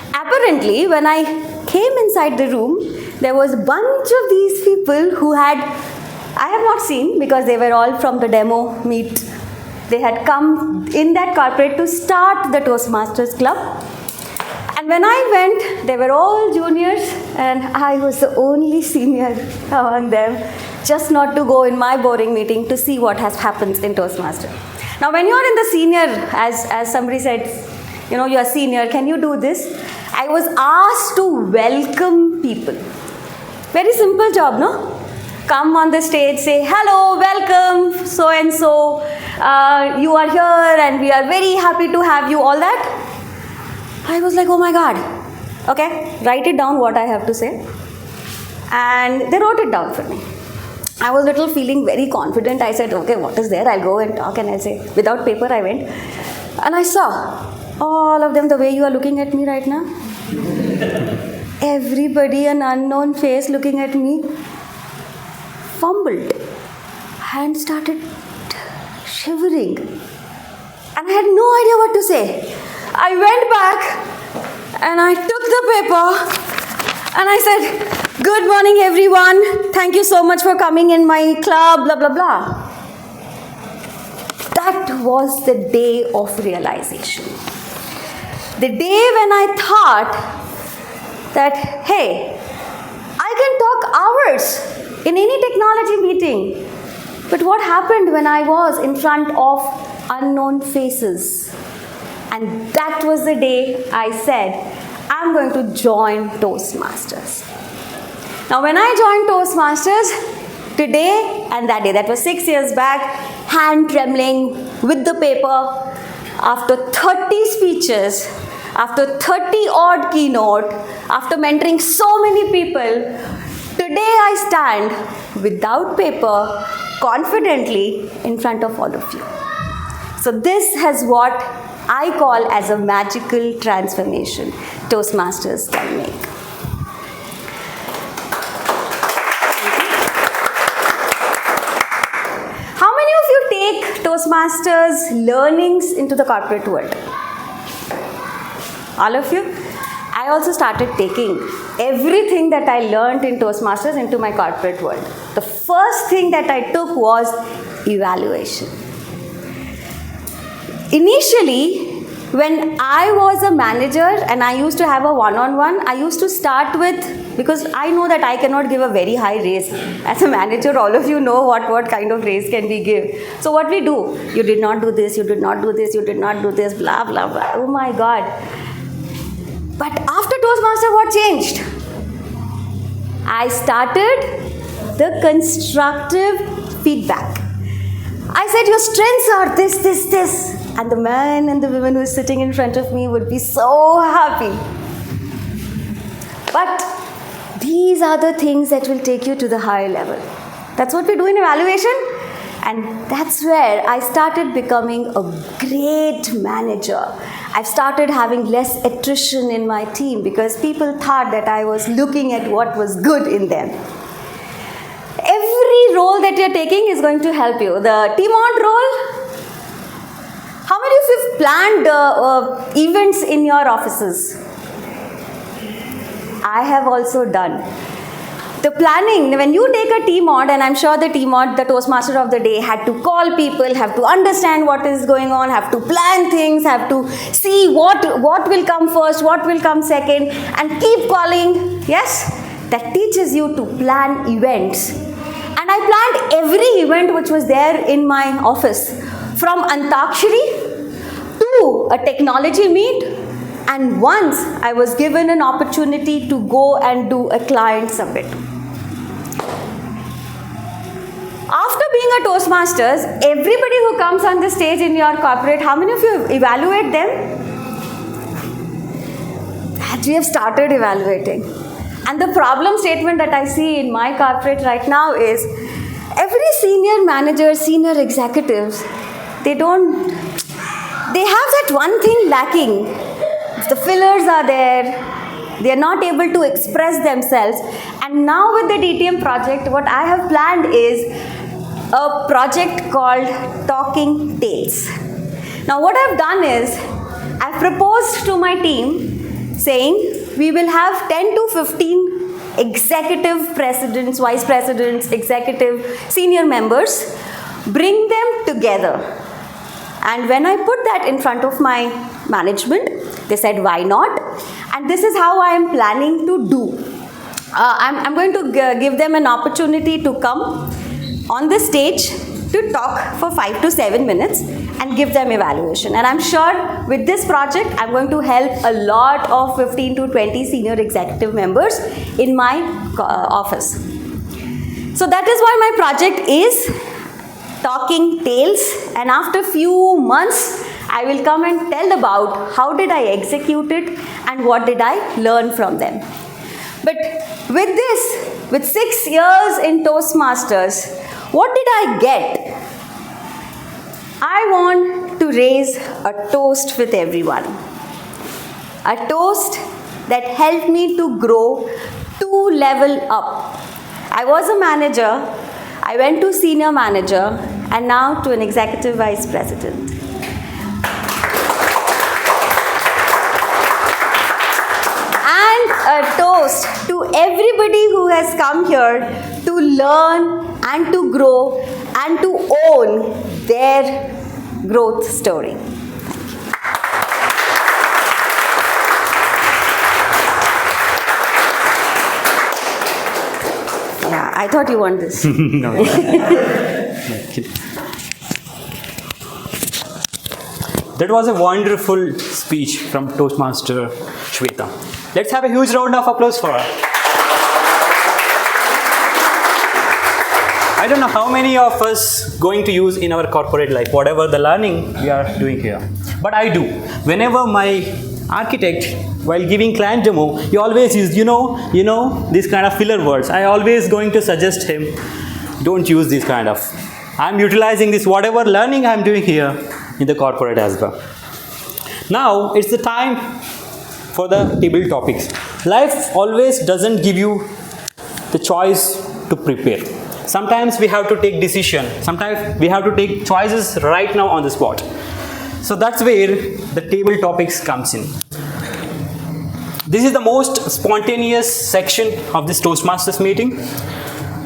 Apparently, when I came inside the room, there was a bunch of these people who I have not seen because they were all from the demo meet. They had come in that corporate to start the Toastmasters Club. And when I went, they were all juniors and I was the only senior among them, just not to go in my boring meeting to see what has happened in Toastmaster. Now, when you are in the senior, as somebody said, you know, you are senior, can you do this? I was asked to welcome people. Very simple job, no? Come on the stage, say, hello, welcome, so and so, you are here and we are very happy to have you, all that. I was like, oh my God. Okay, write it down what I have to say. And they wrote it down for me. I was little feeling very confident. I said, okay, what is there? I'll go and talk, and I'll say, without paper I went. And I saw all of them the way you are looking at me right now. Everybody, an unknown face looking at me, fumbled and started shivering. And I had no idea what to say. I went back and I took the paper and I said, good morning everyone. Thank you so much for coming in my club, blah, blah, blah. That was the day of realization. The day when I thought that, hey, I can talk hours in any technology meeting. But what happened when I was in front of unknown faces? And that was the day I said, I'm going to join Toastmasters. Now, when I joined Toastmasters, today and that day, that was 6 years back, hand trembling with the paper, after 30 speeches, after 30 odd keynote, after mentoring so many people, today I stand without paper, confidently in front of all of you. So this is what I call as a magical transformation Toastmasters can make. How many of you take Toastmasters learnings into the corporate world? All of you? I also started taking everything that I learned in Toastmasters into my corporate world. The first thing that I took was evaluation. Initially, when I was a manager and I used to have a one-on-one, I used to start with, because I know that I cannot give a very high raise. As a manager, all of you know what kind of raise can we give. So what we do? You did not do this, you did not do this, you did not do this, blah, blah, blah. Oh my God. But after Toastmaster, what changed? I started the constructive feedback. I said, your strengths are this, this, this. And the man and the woman who is sitting in front of me would be so happy. But these are the things that will take you to the higher level. That's what we do in evaluation. And that's where I started becoming a great manager. I've started having less attrition in my team because people thought that I was looking at what was good in them. Every role that you're taking is going to help you. The team-on role. How many of you have planned events in your offices? I have also done. The planning, when you take a team-on, and I'm sure the team-on, the Toastmaster of the day, had to call people, have to understand what is going on, have to plan things, have to see what will come first, what will come second, and keep calling. Yes, that teaches you to plan events. And I planned every event which was there in my office, from Antakshari to a technology meet, and once I was given an opportunity to go and do a client summit. After being a Toastmasters, everybody who comes on the stage in your corporate, how many of you evaluate them? That we have started evaluating. And the problem statement that I see in my corporate right now is, every senior manager, senior executives, they have that one thing lacking. The fillers are there, they are not able to express themselves. And now with the DTM project, what I have planned is a project called Talking Tales. Now what I've done is, I've proposed to my team saying, we will have 10 to 15 executive presidents, vice presidents, executive senior members, bring them together. And when I put that in front of my management, they said, why not? And this is how I am planning to do. I'm going to give them an opportunity to come on the stage to talk for 5 to 7 minutes and give them evaluation. And I'm sure with this project, I'm going to help a lot of 15 to 20 senior executive members in my office. So that is why my project is Talking Tales, and after few months, I will come and tell about how did I execute it and what did I learn from them. But with this, with 6 years in Toastmasters, what did I get? I want to raise a toast with everyone. A toast that helped me to grow to level up. I was a manager, I went to senior manager, and now to an executive vice president. And a toast to everybody who has come here to learn and to grow and to own their growth story. Yeah, I thought you want this. No. That was a wonderful speech from Toastmaster Shweta. Let's have a huge round of applause for her. I don't know how many of us going to use in our corporate life, whatever the learning we are doing here. But I do. Whenever my architect, while giving client demo, he always used, you know, these kind of filler words. I always going to suggest him, don't use this kind of. I'm utilizing this, whatever learning I'm doing here in the corporate as well. Now, it's the time for the table topics. Life always doesn't give you the choice to prepare. Sometimes we have to take decision. Sometimes we have to take choices right now on the spot. So that's where the table topics comes in. This is the most spontaneous section of this Toastmasters meeting.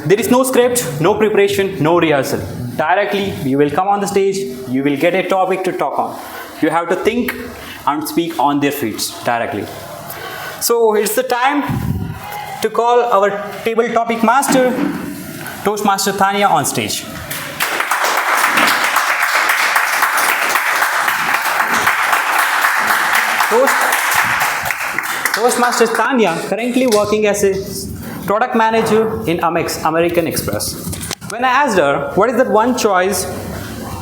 There is no script, no preparation, no rehearsal. Directly, you will come on the stage, you will get a topic to talk on. You have to think and speak on their feet directly. So it's the time to call our table topic master, Toastmaster Tanya, on stage. Toastmaster Tanya currently working as a product manager in Amex, American Express. When I asked her what is that one choice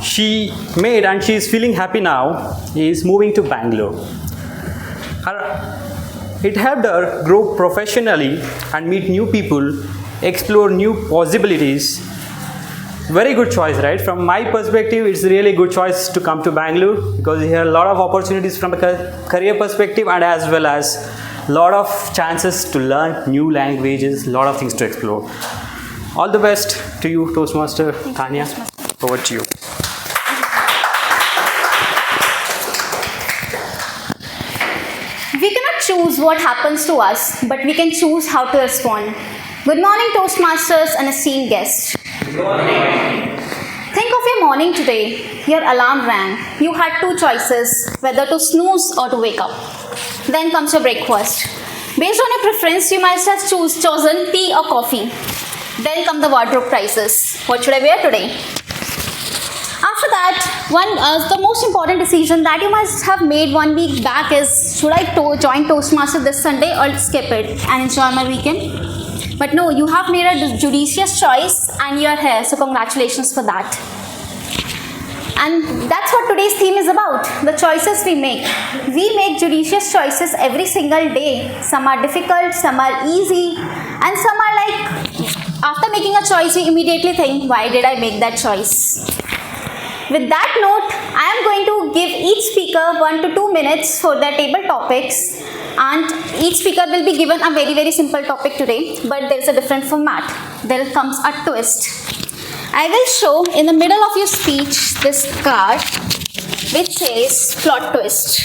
she made and she is feeling happy now, is moving to Bangalore. It helped her grow professionally and meet new people, explore new possibilities. Very good choice, right? From my perspective, it's a really good choice to come to Bangalore because here are a lot of opportunities from a career perspective and as well as a lot of chances to learn new languages, a lot of things to explore. All the best to you, Toastmaster Tanya. Over to you. We cannot choose what happens to us, but we can choose how to respond. Good morning, Toastmasters and esteemed guests. Good morning. Think of your morning today. Your alarm rang. You had 2 choices, whether to snooze or to wake up. Then comes your breakfast. Based on your preference, you might have chosen tea or coffee. Then come the wardrobe prices. What should I wear today? After that, the most important decision that you must have made 1 week back is, should I join Toastmaster this Sunday or skip it and enjoy my weekend? But no, you have made a judicious choice and you are here, so congratulations for that. And that's what today's theme is about, the choices we make. We make judicious choices every single day. Some are difficult, some are easy, and some are like, after making a choice, we immediately think, why did I make that choice? With that note, I am going to give each speaker 1 to 2 minutes for their table topics, and each speaker will be given a very, very simple topic today, but there is a different format. There comes a twist. I will show in the middle of your speech this card which says plot twist.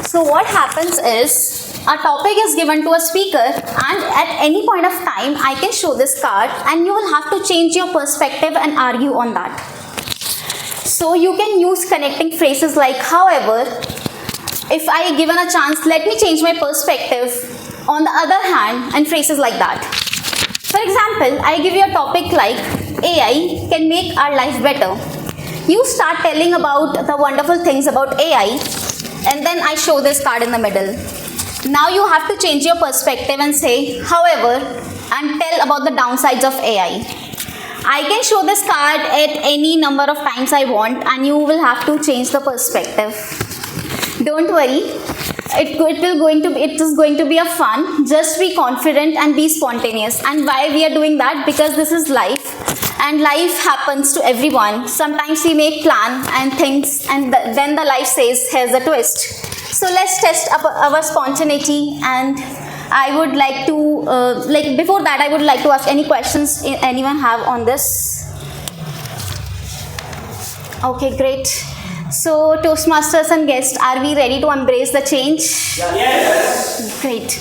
So what happens is, a topic is given to a speaker and at any point of time I can show this card and you will have to change your perspective and argue on that. So you can use connecting phrases like, however, if I given a chance, let me change my perspective, on the other hand, and phrases like that. For example, I give you a topic like AI can make our life better. You start telling about the wonderful things about AI, and then I show this card in the middle. Now you have to change your perspective and say, however, and tell about the downsides of AI. I can show this card at any number of times I want, and you will have to change the perspective. Don't worry, it is going to be a fun. Just be confident and be spontaneous. And why we are doing that? Because this is life, and life happens to everyone. Sometimes we make plan and things, and then the life says, here's a twist. So let's test our spontaneity, and I would like to, before that, I would like to ask any questions anyone have on this. Okay, great. So, Toastmasters and guests, are we ready to embrace the change? Yes. Great.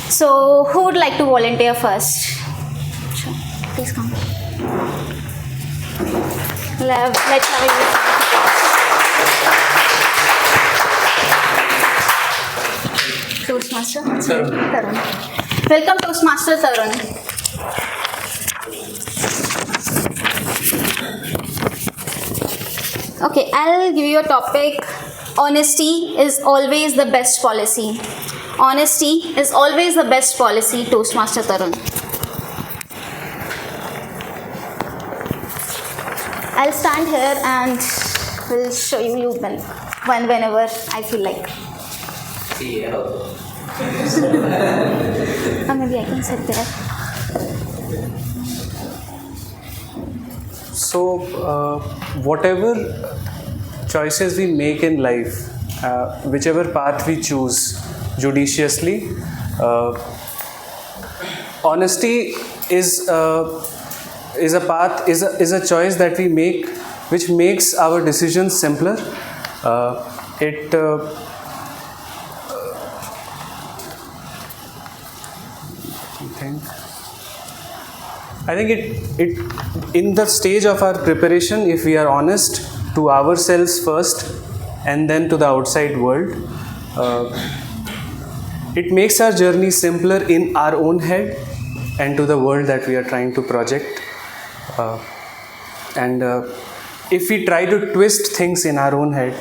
So, who would like to volunteer first? Sure. Please come. Let's have a Toastmaster? Tarun. Welcome, Toastmaster Tarun. Okay, I'll give you a topic. Honesty is always the best policy. Honesty is always the best policy, Toastmaster Tarun. I'll stand here and will show you whenever I feel like. Or maybe I can sit there. So, whatever choices we make in life, whichever path we choose judiciously, honesty is a path, is a choice that we make, which makes our decisions simpler. I think it in the stage of our preparation, if we are honest to ourselves first and then to the outside world, it makes our journey simpler in our own head and to the world that we are trying to project. If we try to twist things in our own head,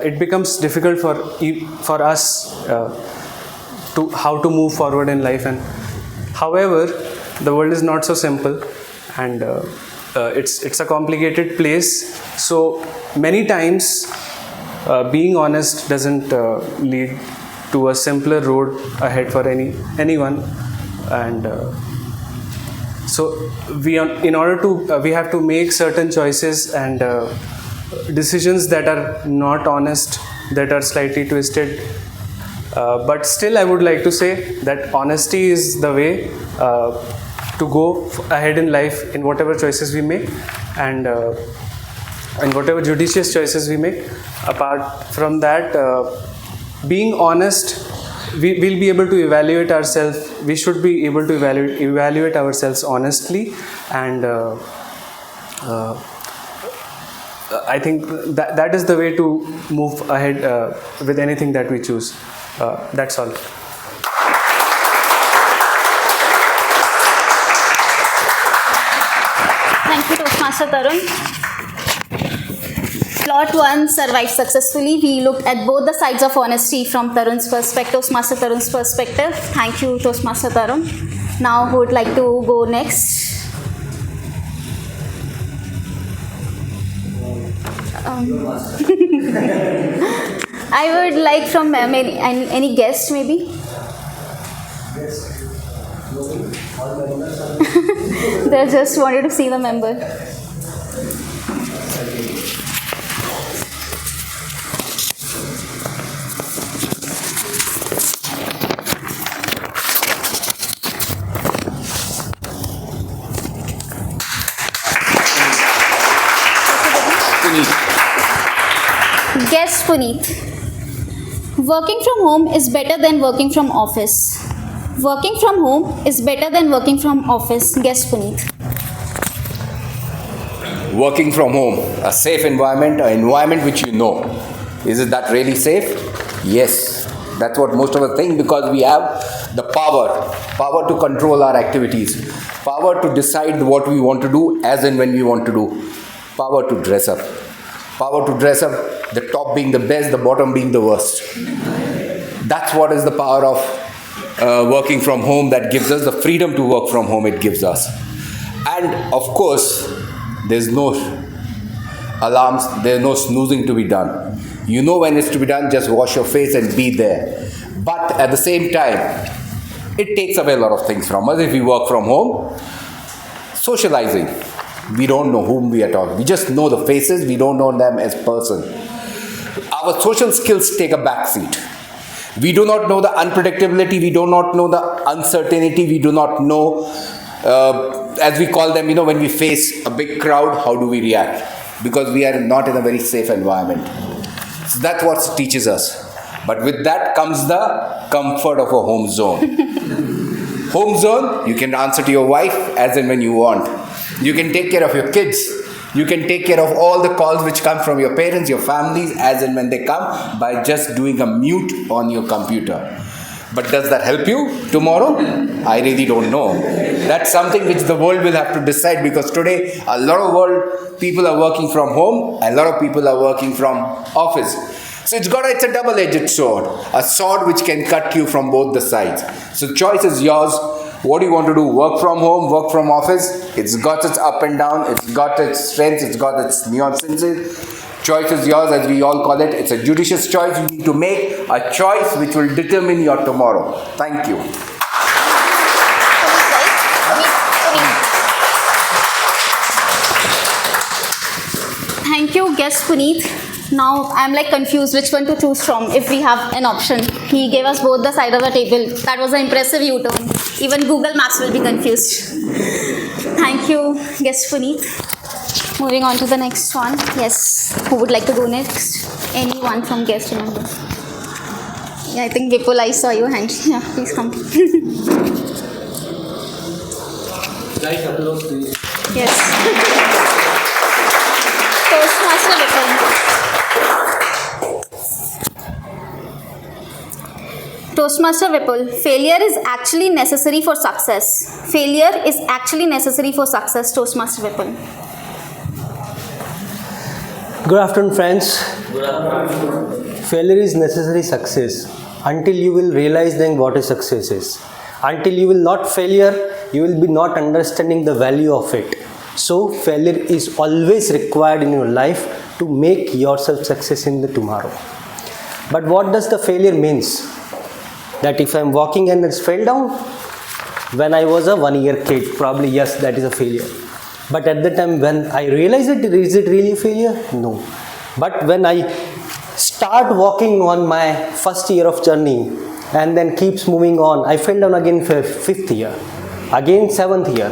it becomes difficult for us to how to move forward in life. And however, the world is not so simple, and it's a complicated place. So many times, being honest doesn't lead to a simpler road ahead for anyone. And so we have to make certain choices and decisions that are not honest, that are slightly twisted. But still, I would like to say that honesty is the way to go ahead in life in whatever choices we make, and whatever judicious choices we make. Apart from that, being honest, we will be able to evaluate ourselves. We should be able to evaluate ourselves honestly, and I think that is the way to move ahead with anything that we choose. That's all. Thank you, Toastmaster Tarun. Plot 1 survived successfully. We looked at both the sides of honesty from Tarun's perspective, Toastmaster Tarun's perspective. Thank you, Toastmaster Tarun. Now, who would like to go next? I would like from any guest, maybe. They just wanted to see the member. Guess Puneet. Working from home is better than working from office. Working from home is better than working from office. Guess Puneet. Working from home, a safe environment, an environment which you know. Is it that really safe? Yes. That's what most of us think, because we have the power to control our activities, power to decide what we want to do as and when we want to do, power to dress up. Power to dress up, the top being the best, the bottom being the worst. That's what is the power of working from home that gives us the freedom to work from home it gives us. And of course, there's no alarms, there's no snoozing to be done. You know when it's to be done, just wash your face and be there. But at the same time, it takes away a lot of things from us if we work from home. Socializing. We don't know whom we are talking. We just know the faces, we don't know them as person. Our social skills take a back seat. We do not know the unpredictability, we do not know the uncertainty, we do not know, as we call them, when we face a big crowd, how do we react? Because we are not in a very safe environment. So that's what teaches us. But with that comes the comfort of a home zone. Home zone, you can answer to your wife as and when you want. You can take care of your kids. You can take care of all the calls which come from your parents, your families, as and when they come, by just doing a mute on your computer. But does that help you tomorrow? I really don't know. That's something which the world will have to decide, because today a lot of people are working from home, a lot of people are working from office. So it's a double-edged sword, a sword which can cut you from both the sides. So choice is yours. What do you want to do? Work from home, work from office? It's got its up and down, it's got its strengths, it's got its nuances. Choice is yours, as we all call it. It's a judicious choice. You need to make a choice which will determine your tomorrow. Thank you. Thank you, guest Puneet. Now I'm confused which one to choose from if we have an option. He gave us both the side of the table. That was an impressive U-turn. Even Google Maps will be confused. Thank you, guest Puneet. Moving on to the next one. Yes, who would like to go next? Anyone from guest remember? Yeah, I think Vipul, I saw your hand. Yeah, please come. Yes. Toastmaster Vipul. Toastmaster Vipul, failure is actually necessary for success. Failure is actually necessary for success, Toastmaster Vipul. Good afternoon, friends. Good afternoon. Failure is necessary success. Until you will realize then what is success is. Until you will not failure, you will be not understanding the value of it. So failure is always required in your life to make yourself success in the tomorrow. But what does the failure means? That if I am walking and it's fell down, when I was a 1-year kid, probably yes, that is a failure. But at the time when I realize it, is it really a failure? No. But when I start walking on my first year of journey and then keeps moving on, I fell down again for 5th year, again 7th year,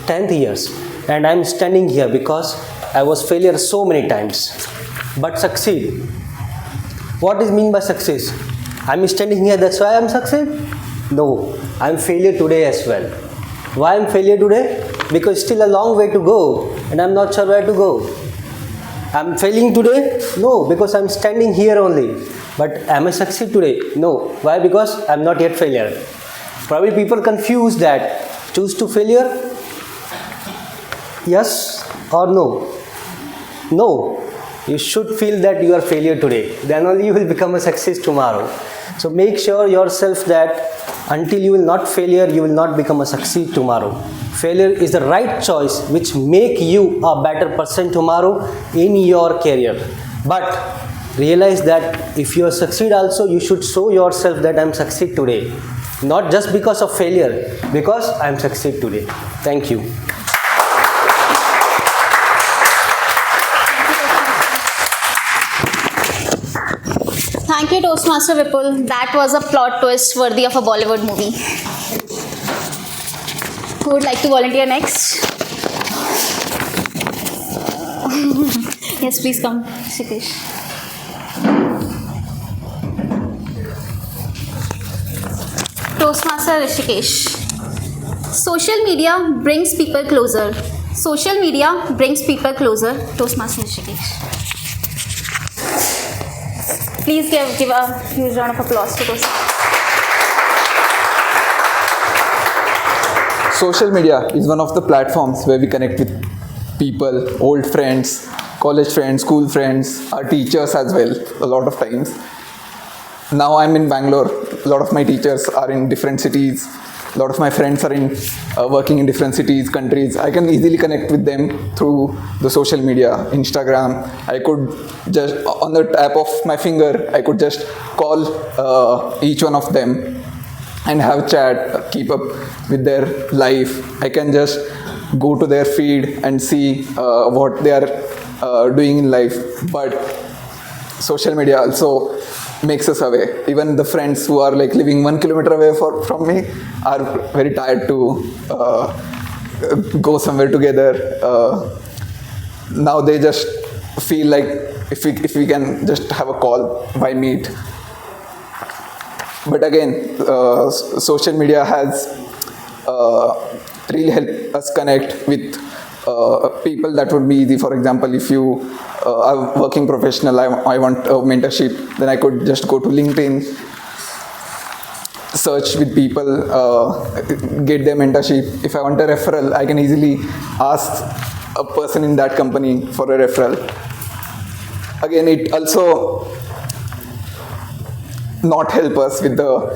10th years, and I'm standing here because I was failure so many times. But succeed. What is mean by success? I'm standing here, that's why I'm succeed? No, I'm failure today as well. Why I'm failure today? Because still a long way to go and I'm not sure where to go. I'm failing today? No, because I'm standing here only. But am I succeed today? No. Why? Because I'm not yet failure. Probably people confuse that. Choose to failure? Yes or no? No. You should feel that you are failure today. Then only you will become a success tomorrow. So make sure yourself that until you will not failure, you will not become a succeed tomorrow. Failure is the right choice which make you a better person tomorrow in your career. But realize that if you succeed also, you should show yourself that I am succeed today. Not just because of failure, because I am succeed today. Thank you. Thank you, Toastmaster Vipul. That was a plot twist worthy of a Bollywood movie. Who would like to volunteer next? Yes, please come, Rishikesh. Toastmaster Rishikesh. Social media brings people closer. Social media brings people closer. Toastmaster Rishikesh. Please give a huge round of applause to those. Social media is one of the platforms where we connect with people, old friends, college friends, school friends, our teachers as well, a lot of times. Now I'm in Bangalore. A lot of my teachers are in different cities. A lot of my friends are working in different cities, countries. I can easily connect with them through the social media, Instagram. I could just, on the tap of my finger, I could just call each one of them and have chat, keep up with their life. I can just go to their feed and see what they are doing in life. But social media also makes us away. Even the friends who are like living 1 kilometer away from me are very tired to go somewhere together. Now they just feel like if we can just have a call, why meet? But again, social media has really helped us connect with people that would be easy. For example, if you are a working professional, I want a mentorship, then I could just go to LinkedIn, search with people, get their mentorship. If I want a referral, I can easily ask a person in that company for a referral. Again, it also not help us with the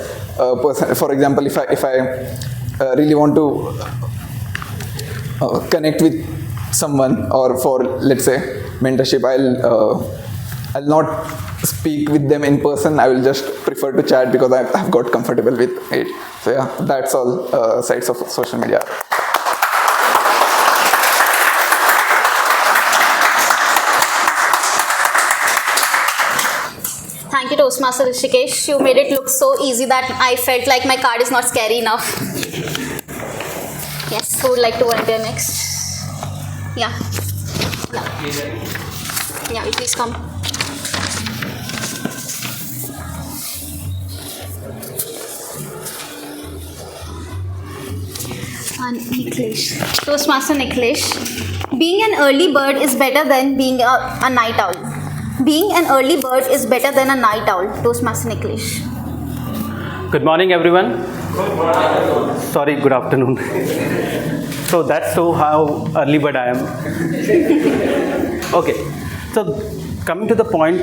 person. For example, if I really want to connect with someone, or for, let's say, mentorship, I'll not speak with them in person. I will just prefer to chat because I've got comfortable with it. So yeah, that's all sides of social media. Thank you, Toastmaster Rishikesh. You made it look so easy that I felt like my card is not scary enough. Yes, who would like to volunteer next? Yeah. Yeah, you please come. Niklesh. Toastmaster Niklesh. Being an early bird is better than being a night owl. Being an early bird is better than a night owl. Toastmaster Niklesh. Good morning, everyone. Good morning. Sorry, good afternoon. So that's how early bird I am. Okay, so coming to the point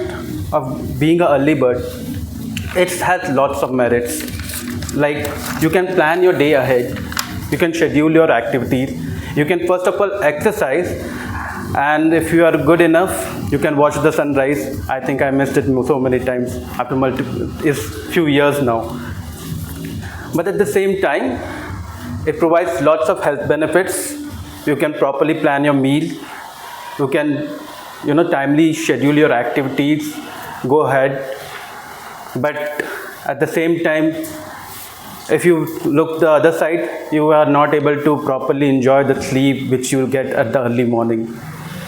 of being an early bird, it has lots of merits. Like, you can plan your day ahead, you can schedule your activities, you can first of all exercise, and if you are good enough, you can watch the sunrise. I think I missed it so many times after few years now. But at the same time, it provides lots of health benefits. You can properly plan your meal. You can, timely schedule your activities, go ahead. But at the same time, if you look the other side, you are not able to properly enjoy the sleep which you get at the early morning.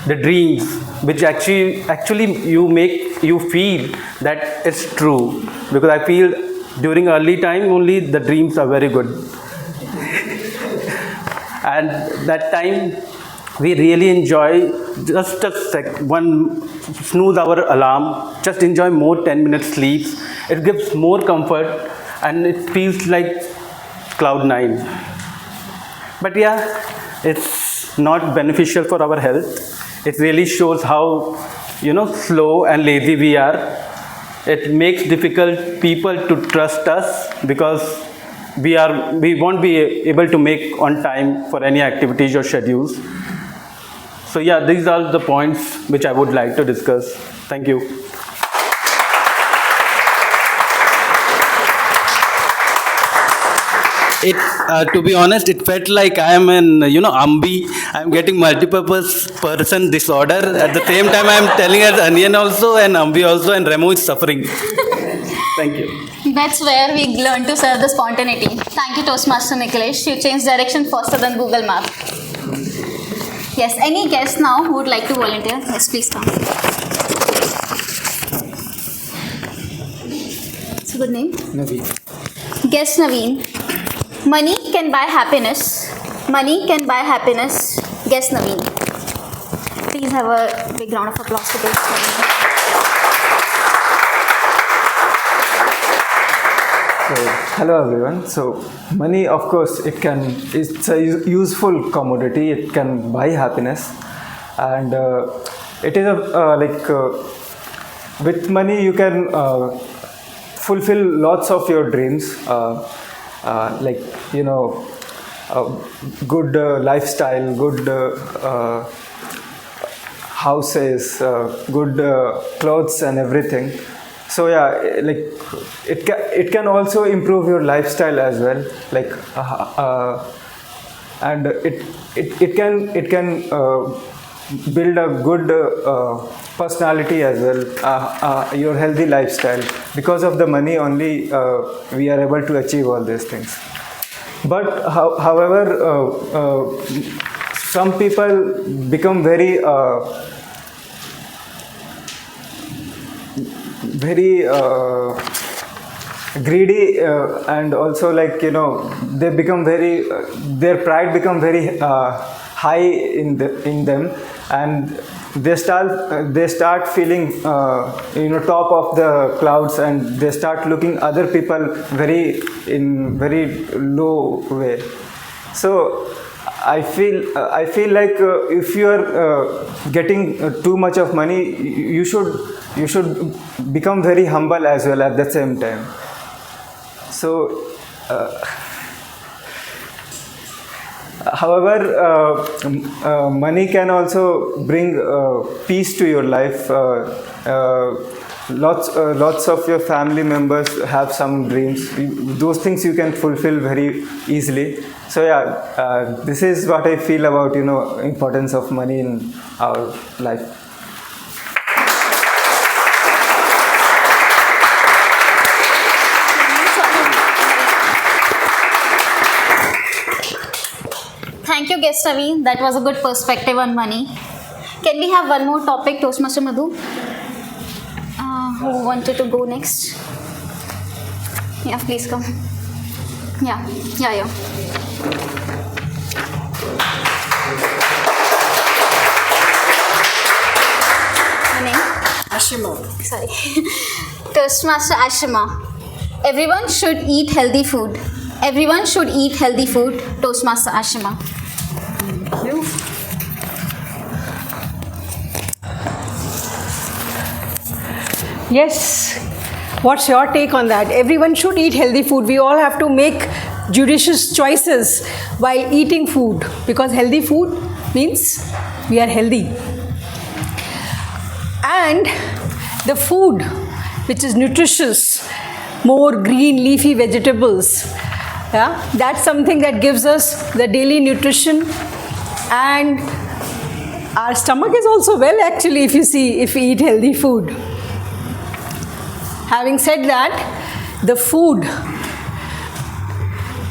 The dreams, which actually you feel that it's true. Because I feel during early time only the dreams are very good. And that time we really enjoy just one snooze our alarm, just enjoy more 10 minutes sleep. It gives more comfort and it feels like cloud 9. But yeah, it's not beneficial for our health. It really shows how slow and lazy we are. It makes difficult people to trust us because we won't be able to make on time for any activities or schedules. So yeah, these are the points which I would like to discuss. Thank you. To be honest, it felt like I am in, Ambi. I am getting multi-purpose person disorder. At the same time, I am telling as Onion also and Ambi also, and Remo is suffering. Thank you. That's where we learn to serve the spontaneity. Thank you, Toastmaster Niklesh. You changed direction faster than Google Map. Yes, any guest now who would like to volunteer? Yes, please come. What's your good name? Naveen. Guest Naveen. Money can buy happiness. Money can buy happiness. Guess Naveen. Please have a big round of applause for this. So, hello everyone. So, money, of course, it's a useful commodity. It can buy happiness, and it is with money you can fulfill lots of your dreams, like good lifestyle, good houses, good clothes, and everything. So yeah, like it can also improve your lifestyle as well, like and it can build a good personality as well, your healthy lifestyle. Because of the money only we are able to achieve all these things. But however, some people become very greedy, and also they become very their pride become very high in them, and they start feeling top of the clouds, and they start looking other people in very low way. So I feel like if you are getting too much of money, you should become very humble as well at the same time. So however, money can also bring peace to your life. Lots of your family members have some dreams. Those things you can fulfill very easily. So yeah, this is what I feel about importance of money in our life. Thank you, guest Ravi. That was a good perspective on money. Can we have one more topic, Toastmaster Madhu? Who wanted to go next? Yeah, please come. Yeah. Your name? Ashima. Sorry. Toastmaster Ashima. Everyone should eat healthy food. Everyone should eat healthy food. Toastmaster Ashima. Thank you. Yes. What's your take on that? Everyone should eat healthy food. We all have to make judicious choices while eating food, because healthy food means we are healthy. And the food which is nutritious, more green leafy vegetables, yeah, that's something that gives us the daily nutrition, and our stomach is also well actually if we eat healthy food. Having said that, the food,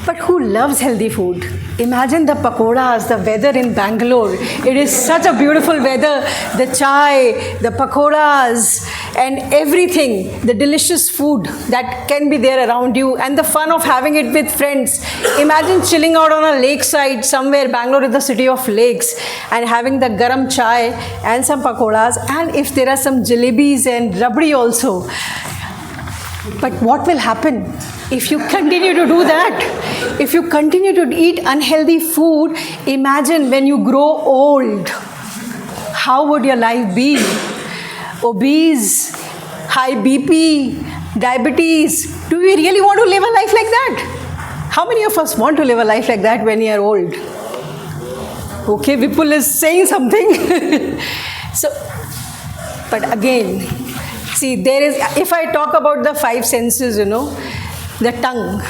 but who loves healthy food? Imagine the pakoras, the weather in Bangalore. It is such a beautiful weather. The chai, the pakoras, and everything, the delicious food that can be there around you, and the fun of having it with friends. Imagine chilling out on a lakeside somewhere. Bangalore is the city of lakes, and having the garam chai and some pakoras, and if there are some jalebis and rabdi also. But what will happen if you continue to do that? If you continue to eat unhealthy food, imagine when you grow old, how would your life be? Obese, high BP, diabetes. Do we really want to live a life like that? How many of us want to live a life like that when you are old? Okay, Vipul is saying something. So, but again, see, there is, if I talk about the five senses, the tongue,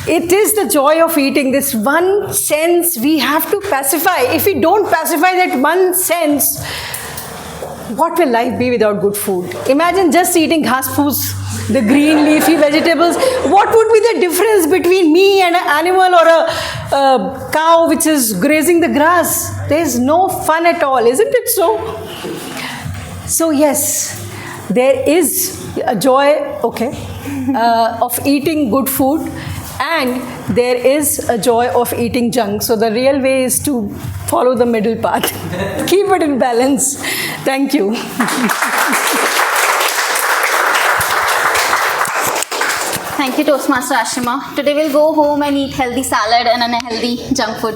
it is the joy of eating. This one sense we have to pacify. If we don't pacify that one sense, what will life be without good food? Imagine just eating ghas foos, the green leafy vegetables. What would be the difference between me and an animal or a cow which is grazing the grass? There is no fun at all, isn't it so? So yes, there is a joy, of eating good food, and there is a joy of eating junk. So the real way is to follow the middle path. Keep it in balance. Thank you. Thank you, Toastmaster Ashima. Today we'll go home and eat healthy salad and unhealthy junk food.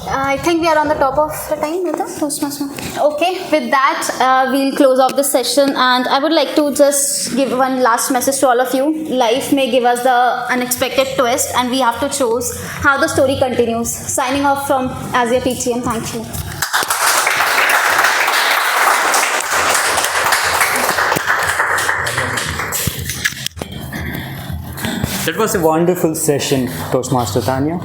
I think we are on the top of the time with the Toastmaster. Okay, with that, we'll close off this session, and I would like to just give one last message to all of you. Life may give us the unexpected twist, and we have to choose how the story continues. Signing off from Asia PTM. Thank you. That was a wonderful session, Toastmaster Tanya.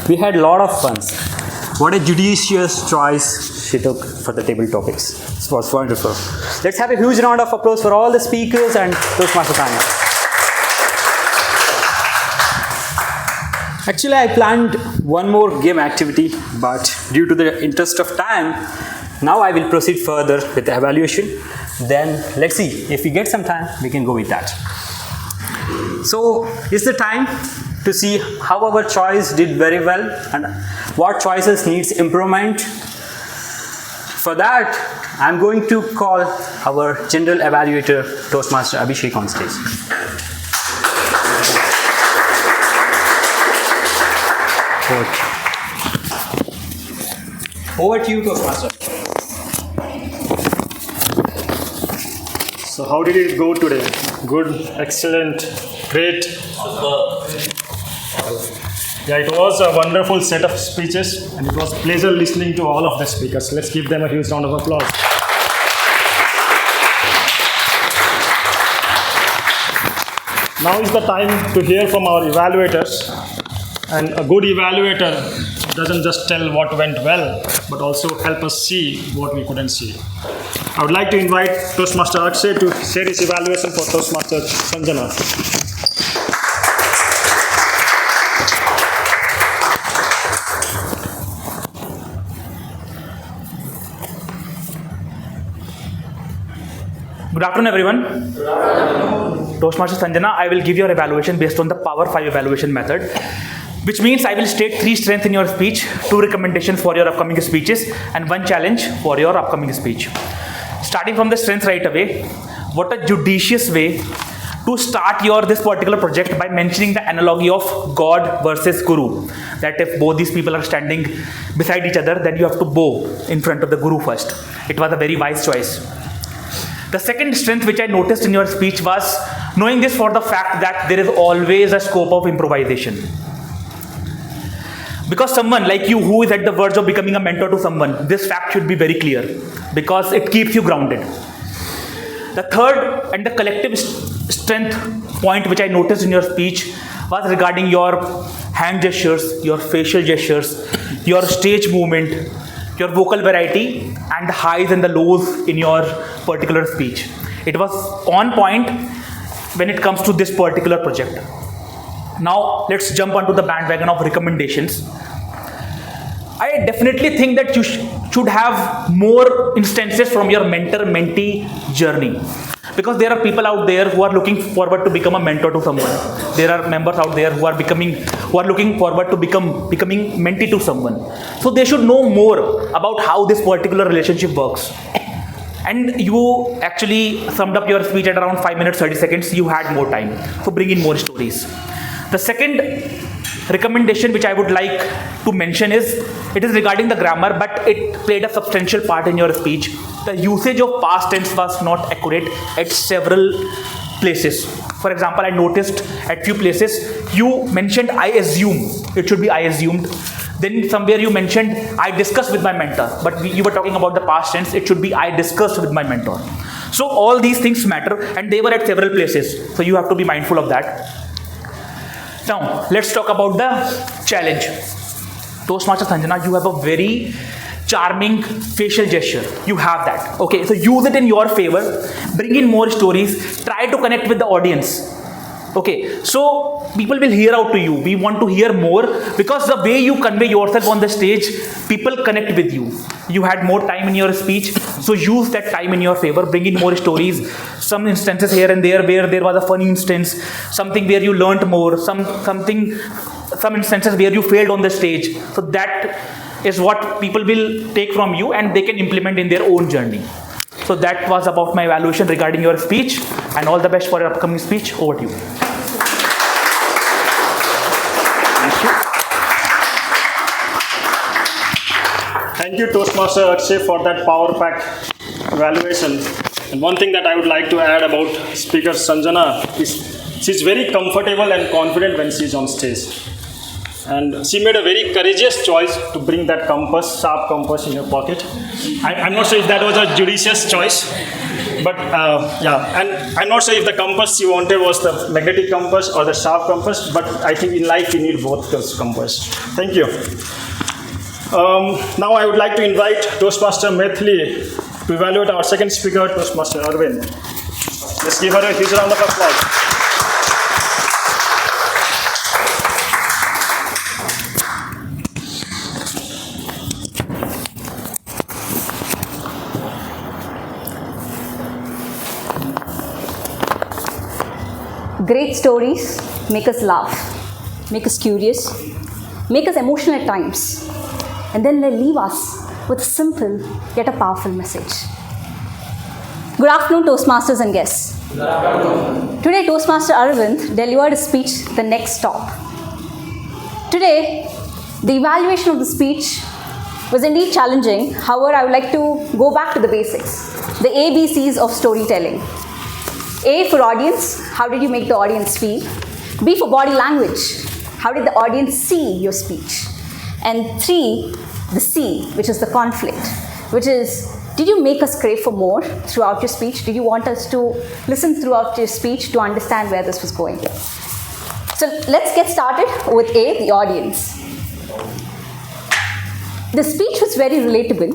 We had a lot of fun. What a judicious choice she took for the table topics. It was wonderful. Let's have a huge round of applause for all the speakers and Toastmaster Tanya. Actually, I planned one more game activity, but due to the interest of time, now I will proceed further with the evaluation. Then let's see, if we get some time, we can go with that. So, it's the time to see how our choice did very well and what choices needs improvement. For that, I'm going to call our general evaluator, Toastmaster Abhishek, on stage. Over to you, Toastmaster. So how did it go today? Good, excellent, great. Yeah, it was a wonderful set of speeches, and it was a pleasure listening to all of the speakers. Let's give them a huge round of applause. Now is the time to hear from our evaluators. And a good evaluator doesn't just tell what went well, but also help us see what we couldn't see. I would like to invite Toastmaster Akshay to share his evaluation for Toastmaster Sanjana. Good afternoon, everyone. Good afternoon. Toastmaster Sanjana, I will give your evaluation based on the Power 5 evaluation method, which means I will state 3 strengths in your speech, 2 recommendations for your upcoming speeches, and 1 challenge for your upcoming speech. Starting from the strength right away, what a judicious way to start this particular project by mentioning the analogy of God versus Guru. That if both these people are standing beside each other, then you have to bow in front of the Guru first. It was a very wise choice. The second strength which I noticed in your speech was knowing this for the fact that there is always a scope of improvisation. Because someone like you who is at the verge of becoming a mentor to someone, this fact should be very clear because it keeps you grounded. The third and the collective strength point which I noticed in your speech was regarding your hand gestures, your facial gestures, your stage movement, your vocal variety, and the highs and the lows in your particular speech. It was on point when it comes to this particular project. Now let's jump onto the bandwagon of recommendations. I definitely think that you should have more instances from your mentor-mentee journey, because there are people out there who are looking forward to become a mentor to someone. There are members out there who are looking forward to becoming mentee to someone. So they should know more about how this particular relationship works. And you actually summed up your speech at around 5 minutes 30 seconds. You had more time, so bring in more stories. The second recommendation which I would like to mention is, it is regarding the grammar, but it played a substantial part in your speech. The usage of past tense was not accurate at several places. For example, I noticed at few places you mentioned I assume. It should be I assumed. Then somewhere you mentioned I discussed with my mentor, but you were talking about the past tense. It should be I discussed with my mentor. So all these things matter, and they were at several places. So you have to be mindful of that. Now, let's talk about the challenge. Toastmaster Sanjana, you have a very charming facial gesture. You have that. Okay, so use it in your favor. Bring in more stories. Try to connect with the audience. Okay, so people will hear out to you. We want to hear more because the way you convey yourself on the stage, people connect with you. You had more time in your speech, so use that time in your favor. Bring in more stories. Some instances here and there where there was a funny instance, something where you learnt more, some instances where you failed on the stage. So that is what people will take from you and they can implement in their own journey. So that was about my evaluation regarding your speech, and all the best for your upcoming speech. Over to you. Thank you, Toastmaster Akshay, for that power-packed evaluation. And one thing that I would like to add about Speaker Sanjana is she's very comfortable and confident when she's on stage. And she made a very courageous choice to bring that compass, sharp compass in her pocket. I'm not sure if that was a judicious choice, but yeah. And I'm not sure if the compass she wanted was the magnetic compass or the sharp compass, but I think in life you need both those compass. Thank you. Now I would like to invite Toastmaster Maithili to evaluate our second speaker, Toastmaster Arvind. Let's give her a huge round of applause. Great stories make us laugh, make us curious, make us emotional at times, and then they leave us with a simple yet a powerful message. Good afternoon, Toastmasters and guests. Good afternoon. Today, Toastmaster Arvind delivered a speech, The Next Stop. Today, the evaluation of the speech was indeed challenging. However, I would like to go back to the basics, the ABCs of storytelling. A for audience, how did you make the audience feel? B for body language, how did the audience see your speech? And 3, the C, which is the conflict, which is, did you make us crave for more throughout your speech? Did you want us to listen throughout your speech to understand where this was going? So let's get started with A, the audience. The speech was very relatable.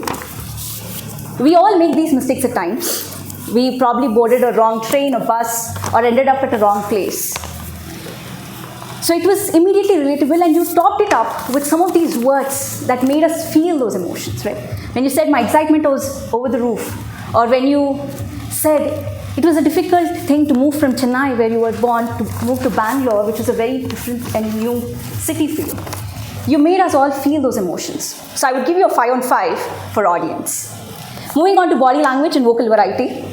We all make these mistakes at times. We probably boarded a wrong train or bus or ended up at a wrong place. So it was immediately relatable, and you topped it up with some of these words that made us feel those emotions, right? When you said my excitement was over the roof, or when you said it was a difficult thing to move from Chennai, where you were born, to move to Bangalore, which is a very different and new city for you. You made us all feel those emotions. So I would give you a 5 on 5 for audience. Moving on to body language and vocal variety.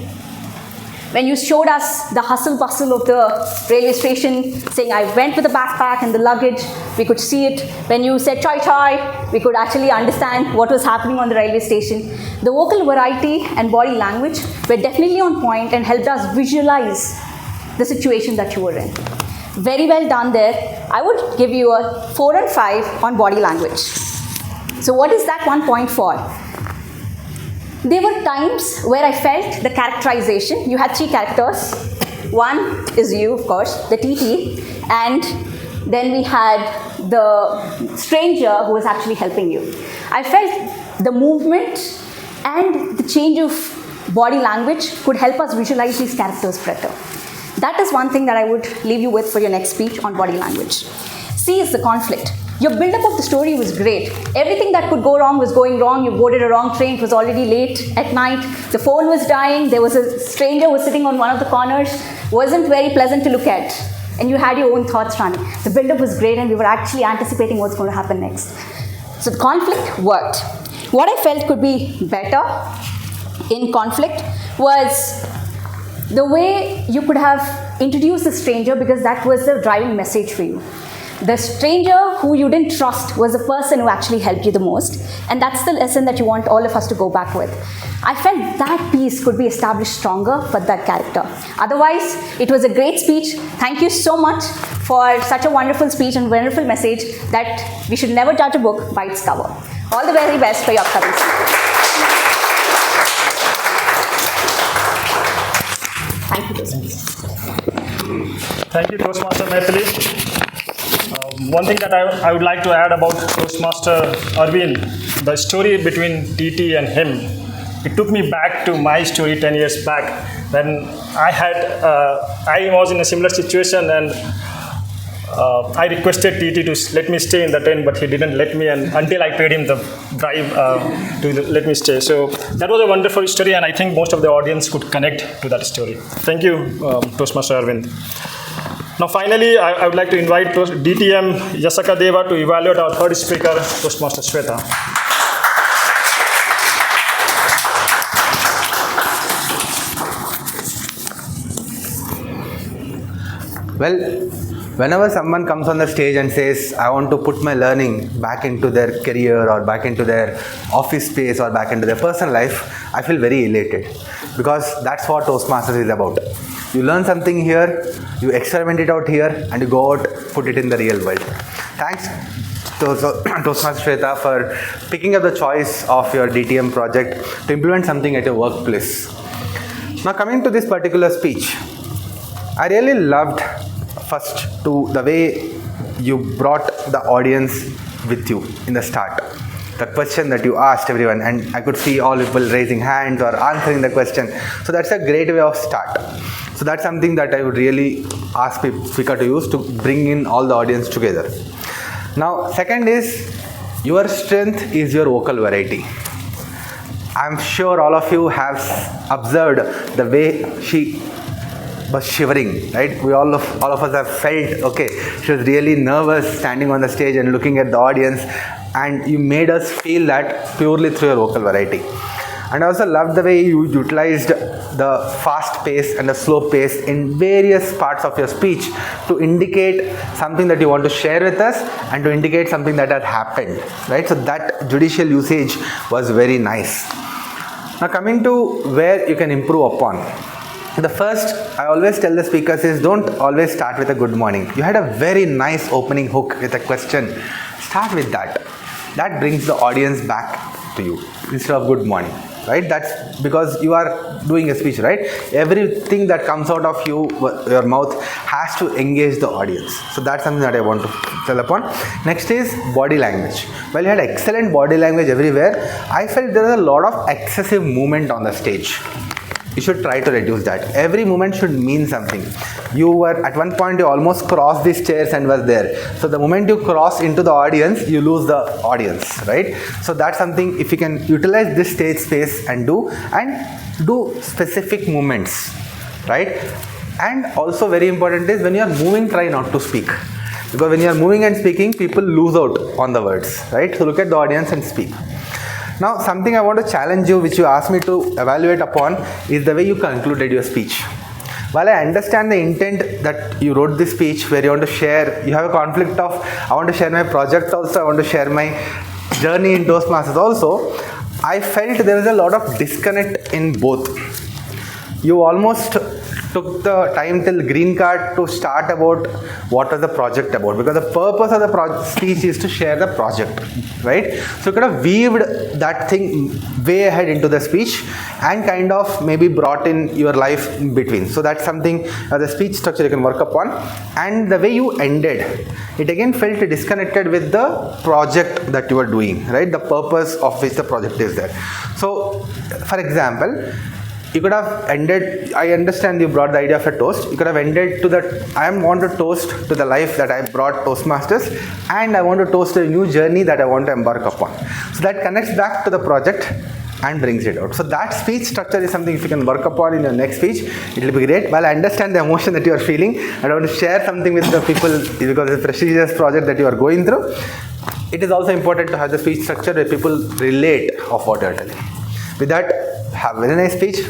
When you showed us the hustle bustle of the railway station, saying I went with the backpack and the luggage, we could see it. When you said chai chai, we could actually understand what was happening on the railway station. The vocal variety and body language were definitely on point and helped us visualize the situation that you were in. Very well done there. I would give you a 4 and 5 on body language. So what is that 1 point for? There were times where I felt the characterization. You had 3 characters. One is you, of course, the TT, and then we had the stranger who was actually helping you. I felt the movement and the change of body language could help us visualize these characters better. That is one thing that I would leave you with for your next speech on body language. C is the conflict. Your build-up of the story was great. Everything that could go wrong was going wrong. You boarded a wrong train. It was already late at night. The phone was dying. There was a stranger who was sitting on one of the corners. Wasn't very pleasant to look at. And you had your own thoughts running. The build-up was great, and we were actually anticipating what's going to happen next. So the conflict worked. What I felt could be better in conflict was the way you could have introduced the stranger, because that was the driving message for you. The stranger who you didn't trust was the person who actually helped you the most, and that's the lesson that you want all of us to go back with. I felt that piece could be established stronger for that character. Otherwise, it was a great speech. Thank you so much for such a wonderful speech and wonderful message that we should never judge a book by its cover. All the very best for your upcoming speech. Thank you, Toastmasters. Thank you, Toastmaster Maithili. One thing that I would like to add about Toastmaster Arvind, the story between TT and him, it took me back to my story 10 years back when I was in a similar situation, and I requested TT to let me stay in the train, but he didn't let me, and until I paid him the bribe to let me stay. So that was a wonderful story, and I think most of the audience could connect to that story. Thank you, Toastmaster Arvind. Now finally, I would like to invite DTM Yasaka Deva to evaluate our third speaker, Toastmaster Shweta. Well, whenever someone comes on the stage and says, I want to put my learning back into their career or back into their office space or back into their personal life, I feel very elated, because that's what Toastmasters is about. You learn something here, you experiment it out here, and you go out, put it in the real world. Thanks Toastmaster Shweta for picking up the choice of your DTM project to implement something at your workplace. Now coming to this particular speech, I really loved first to the way you brought the audience with you in the start. The question that you asked everyone, and I could see all people raising hands or answering the question. So that's a great way of start. So that's something that I would really ask speaker to use to bring in all the audience together. Now, second is, your strength is your vocal variety. I'm sure all of you have observed the way she was shivering, right? All of us have felt, okay, she was really nervous standing on the stage and looking at the audience, and you made us feel that purely through your vocal variety. And I also loved the way you utilized the fast pace and the slow pace in various parts of your speech to indicate something that you want to share with us and to indicate something that has happened, right? So that judicial usage was very nice. Now coming to where you can improve upon. The first, I always tell the speakers is, don't always start with a good morning. You had a very nice opening hook with a question. Start with that. That brings the audience back to you instead of good morning. Right? That's because you are doing a speech, right? Everything that comes out of your mouth has to engage the audience. So that's something that I want to tell upon. Next is body language. Well, you had excellent body language everywhere. I felt there was a lot of excessive movement on the stage. You should try to reduce that. Every movement should mean something. You were, at one point, you almost crossed these chairs and was there. So the moment you cross into the audience, you lose the audience, right? So that's something, if you can utilize this stage space and do specific movements, right? And also very important is, when you are moving, try not to speak. Because when you are moving and speaking, people lose out on the words, right? So look at the audience and speak. Now, something I want to challenge you, which you asked me to evaluate upon, is the way you concluded your speech. While I understand the intent that you wrote this speech, where you want to share, you have a conflict of, I want to share my project also, I want to share my journey in Toastmasters also, I felt there was a lot of disconnect in both. You almost took the time till green card to start about what was the project about, because the purpose of the speech is to share the project, right? So you could have weaved that thing way ahead into the speech and kind of maybe brought in your life in between. So that's something, the speech structure you can work upon. And the way you ended, it again felt disconnected with the project that you are doing, right? The purpose of which the project is there. So, for example, you could have ended, I understand you brought the idea of a toast, you could have ended to that, I want to toast to the life that I brought Toastmasters, and I want to toast a new journey that I want to embark upon. So that connects back to the project and brings it out. So that speech structure is something, if you can work upon in your next speech, it will be great. While I understand the emotion that you are feeling, I want to share something with the people, because it's a prestigious project that you are going through. It is also important to have the speech structure where people relate of what you are telling. With that, have a very nice speech.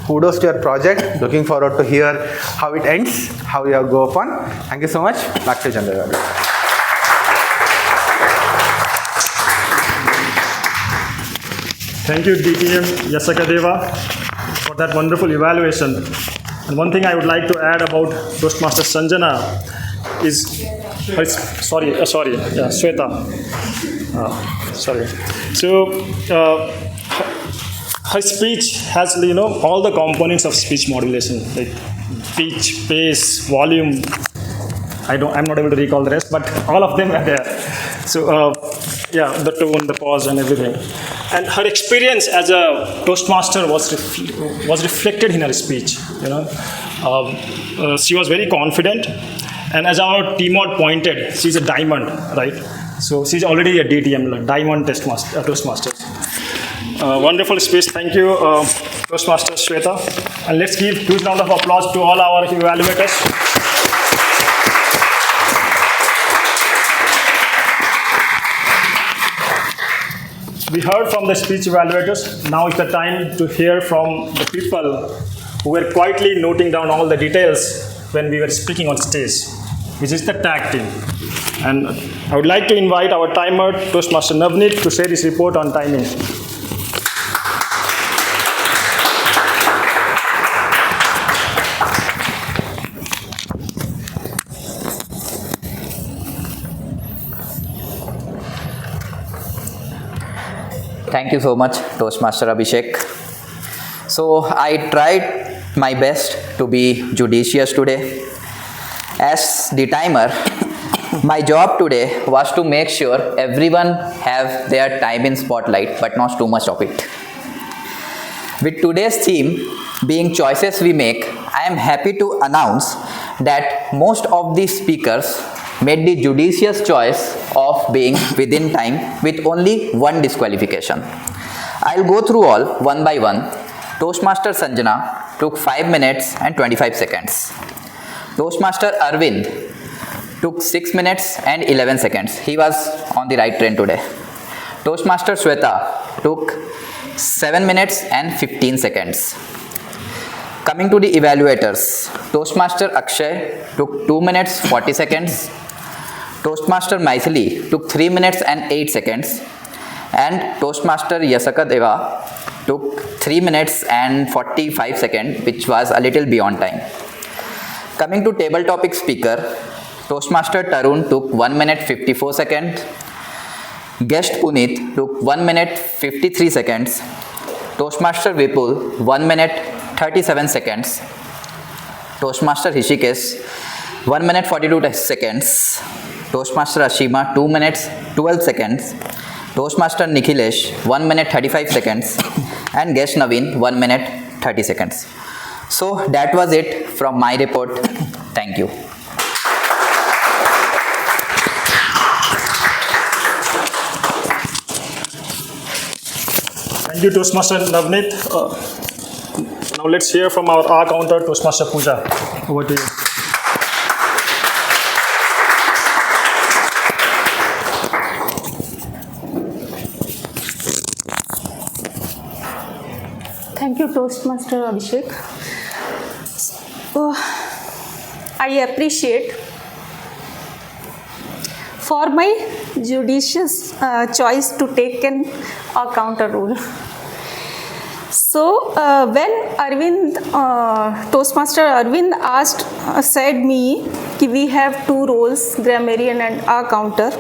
Kudos to your project. Looking forward to hear how it ends, how you go upon. Thank you so much. Back to Chandra. Thank you, DTM Yasakadeva, for that wonderful evaluation. And one thing I would like to add about Toastmaster Sanjana is, Shweta. So, her speech has, all the components of speech modulation, like pitch, pace, volume. I'm not able to recall the rest, but all of them are there. So, the tone, the pause, and everything. And her experience as a Toastmaster was reflected in her speech. She was very confident, and as our T-Mod pointed, she's a diamond, right? So she's already a DTM, like Diamond Toastmaster. Wonderful speech. Thank you, Toastmaster Shweta. And let's give a huge round of applause to all our evaluators. We heard from the speech evaluators. Now is the time to hear from the people who were quietly noting down all the details when we were speaking on stage, which is the tag team. And I would like to invite our timer, Toastmaster Navneet, to share his report on timing. Thank you so much, Toastmaster Abhishek. So I tried my best to be judicious today. As the timer, my job today was to make sure everyone have their time in spotlight, but not too much of it. With today's theme being choices we make, I am happy to announce that most of the speakers made the judicious choice of being within time with only one disqualification. I'll go through all one by one. Toastmaster Sanjana took 5 minutes and 25 seconds. Toastmaster Arvind took 6 minutes and 11 seconds. He was on the right train today. Toastmaster Sweta took 7 minutes and 15 seconds. Coming to the evaluators, Toastmaster Akshay took 2 minutes 40 seconds. Toastmaster Maithili took 3 minutes and 8 seconds. And Toastmaster Yasaka Deva took 3 minutes and 45 seconds, which was a little beyond time. Coming to table topic speaker, Toastmaster Tarun took 1 minute 54 seconds. Guest Puneet took 1 minute 53 seconds. Toastmaster Vipul 1 minute 37 seconds. Toastmaster Hishikesh 1 minute 42 seconds. Toastmaster Ashima 2 minutes 12 seconds. Toastmaster Nikhilesh 1 minute 35 seconds. And Guest Naveen 1 minute 30 seconds. So that was it from my report. Thank you. Thank you, Toastmaster Navneet. Now let's hear from our R counter, Toastmaster Pooja. Over to you. Thank you, Toastmaster Abhishek. I appreciate for my judicious choice to take an counter rule. So when Toastmaster Arvind said me कि we have two roles, grammarian and counter,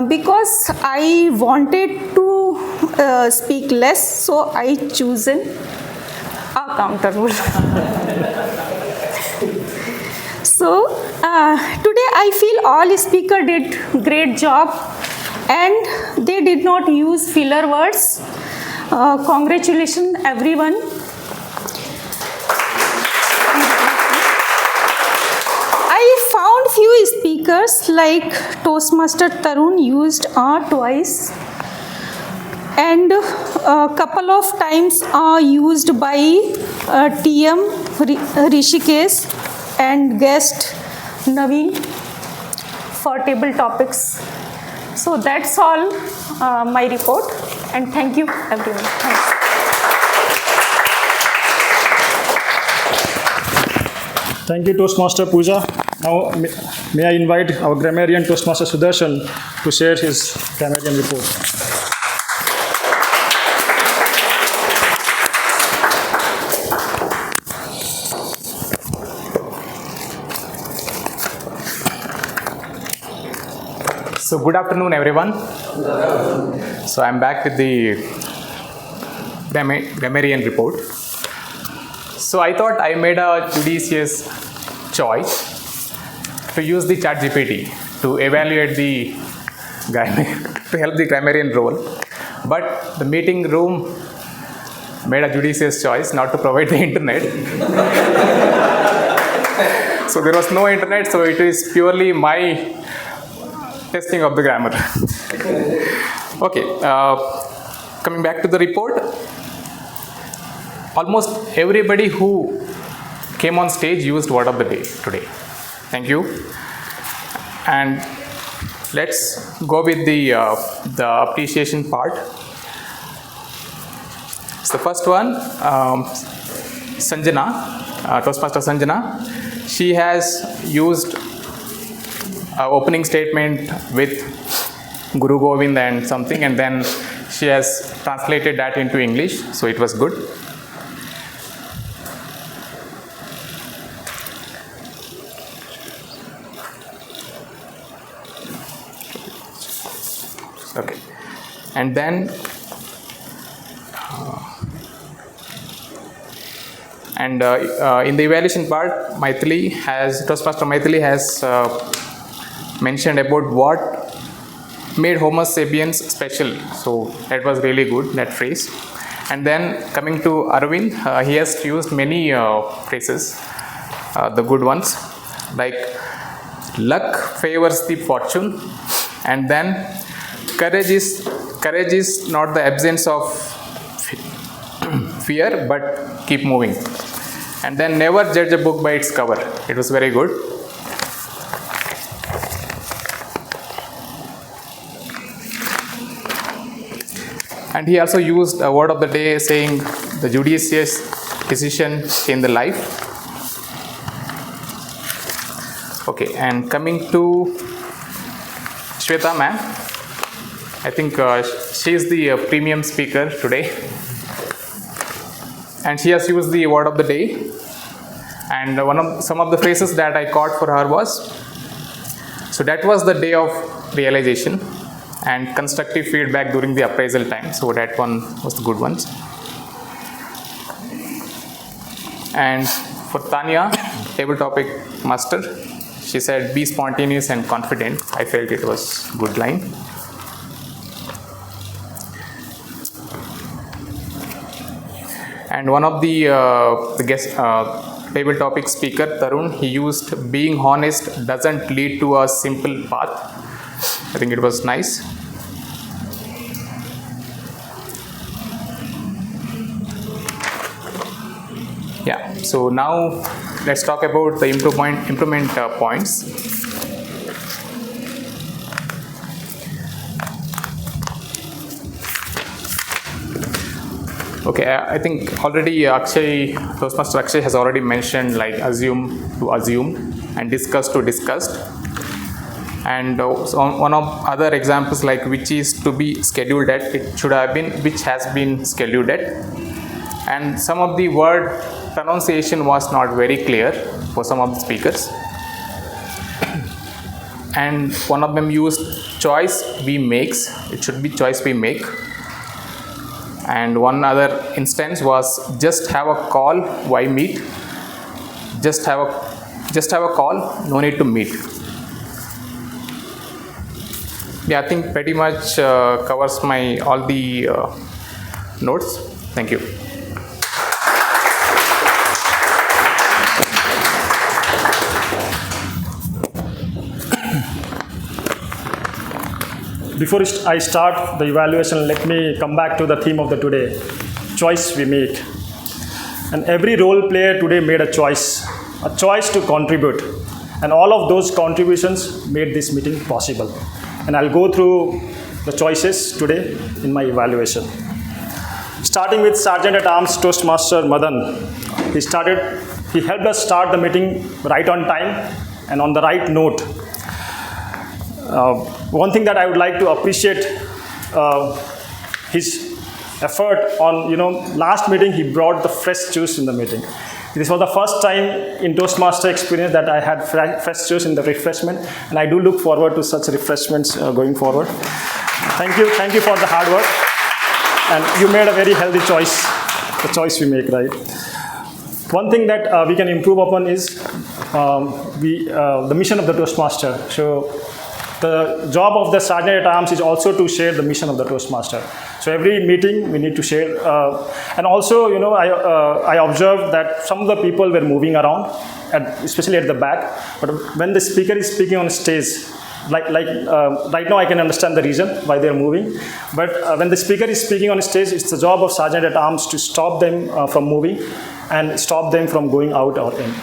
because I wanted to speak less, so I chosen a counter rule. So today I feel all speakers did great job and they did not use filler words. Congratulations everyone. I found few speakers like Toastmaster Tarun used twice, and a couple of times used by TM Rishikesh and guest Naveen for table topics. So that's all my report, and thank you everyone. Thanks. Thank you, Toastmaster Pooja. Now may I invite our grammarian Toastmaster Sudarshan to share his grammarian report. So good afternoon, everyone. So I'm back with the grammarian report. So I thought I made a judicious choice to use the ChatGPT to evaluate the to help the grammarian role, but the meeting room made a judicious choice not to provide the internet. So there was no internet, so it is purely my testing of the grammar. Okay, coming back to the report, almost everybody who came on stage used word of the day today. Thank you. And let's go with the appreciation part. So the first one, Sanjana. Toastmaster Sanjana. She has used opening statement with Guru Govind and something, and then she has translated that into English, so it was good. Okay, and then in the evaluation part, Toastmaster Maithili has mentioned about what made Homo sapiens special. So that was really good, that phrase. And then coming to Arvind, he has used many phrases, the good ones, like luck favors the fortune, and then courage is not the absence of fear, but keep moving. And then never judge a book by its cover. It was very good. And he also used a word of the day saying the judicious decision in the life. Okay, and coming to Shweta ma'am, I think she is the premium speaker today. And she has used the word of the day. And some of the phrases that I caught for her was, so that was the day of realization and constructive feedback during the appraisal time. So that one was the good ones. And for Tanya, table topic master, she said, be spontaneous and confident. I felt it was a good line. And one of the guest table topic speaker, Tarun, he used being honest doesn't lead to a simple path. I think it was nice. Yeah, so now let's talk about the improvement points. Okay, I think already Toastmaster Akshay has already mentioned like assume to assume and discuss to discussed. And one of other examples like which is to be scheduled at, it should have been which has been scheduled at. And some of the word pronunciation was not very clear for some of the speakers. And one of them used choice we makes, it should be choice we make. And one other instance was just have a call, why meet? Just have a call, no need to meet. Yeah, I think pretty much covers all the notes. Thank you. Before I start the evaluation, let me come back to the theme of the today, choice we make. And every role player today made a choice to contribute. And all of those contributions made this meeting possible. And I'll go through the choices today in my evaluation. Starting with Sergeant at Arms Toastmaster Madan. He helped us start the meeting right on time and on the right note. One thing that I would like to appreciate his effort on, last meeting he brought the fresh juice in the meeting. This was the first time in Toastmaster experience that I had fresh juice in the refreshment, and I do look forward to such refreshments going forward. Thank you for the hard work, and you made a very healthy choice, the choice we make, right? One thing that we can improve upon is the mission of the Toastmaster. So the job of the Sergeant at Arms is also to share the mission of the Toastmaster. So every meeting we need to share. And also, I observed that some of the people were moving around, especially at the back. But when the speaker is speaking on stage, right now I can understand the reason why they are moving. But when the speaker is speaking on stage, it's the job of Sergeant at Arms to stop them from moving and stop them from going out or in.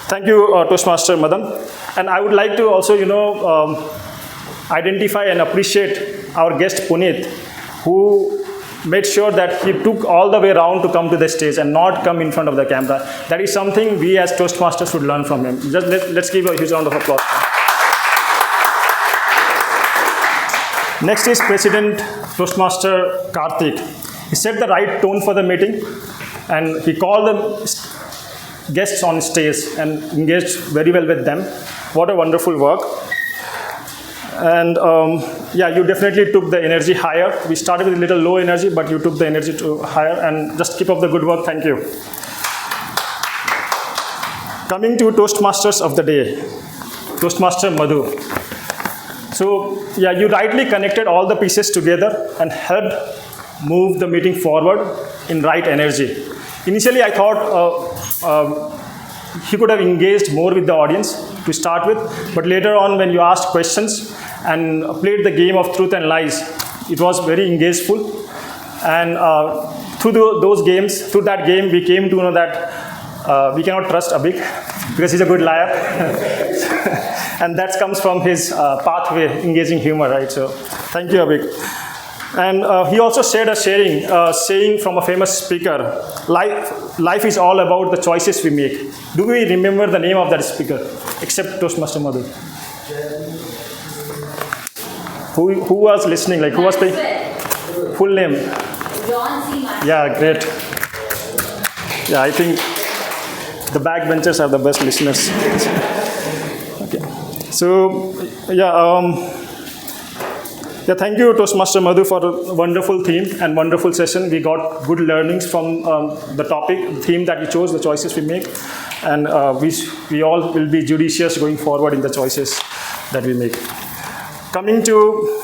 Thank you, Toastmaster Madan. And I would like to also, identify and appreciate our guest Puneet, who made sure that he took all the way around to come to the stage and not come in front of the camera. That is something we as Toastmasters should learn from him. Just let's give a huge round of applause. Next is President Toastmaster Karthik. He set the right tone for the meeting, and he called the guests on stage and engaged very well with them. What a wonderful work. And you definitely took the energy higher. We started with a little low energy, but you took the energy to higher, and just keep up the good work. Thank you. Coming to Toastmasters of the day, Toastmaster Madhu. So you rightly connected all the pieces together and helped move the meeting forward in right energy. Initially, I thought he could have engaged more with the audience to start with, but later on when you asked questions and played the game of truth and lies, it was very engageful. And through that game, we came to know that we cannot trust Abhik because he's a good liar. And that comes from his pathway, engaging humor, right? So thank you, Abhik. And he also shared a saying from a famous speaker: life is all about the choices we make. Do we remember the name of that speaker, except Toastmaster Madhu? Who was listening? Like, who was paying? Full name? John C. Maxwell. Yeah, great. Yeah, I think the backbenchers are the best listeners. Okay. So, thank you, Toastmaster Madhu, for a wonderful theme and wonderful session. We got good learnings from the theme that you chose, the choices we make. And we all will be judicious going forward in the choices that we make. Coming to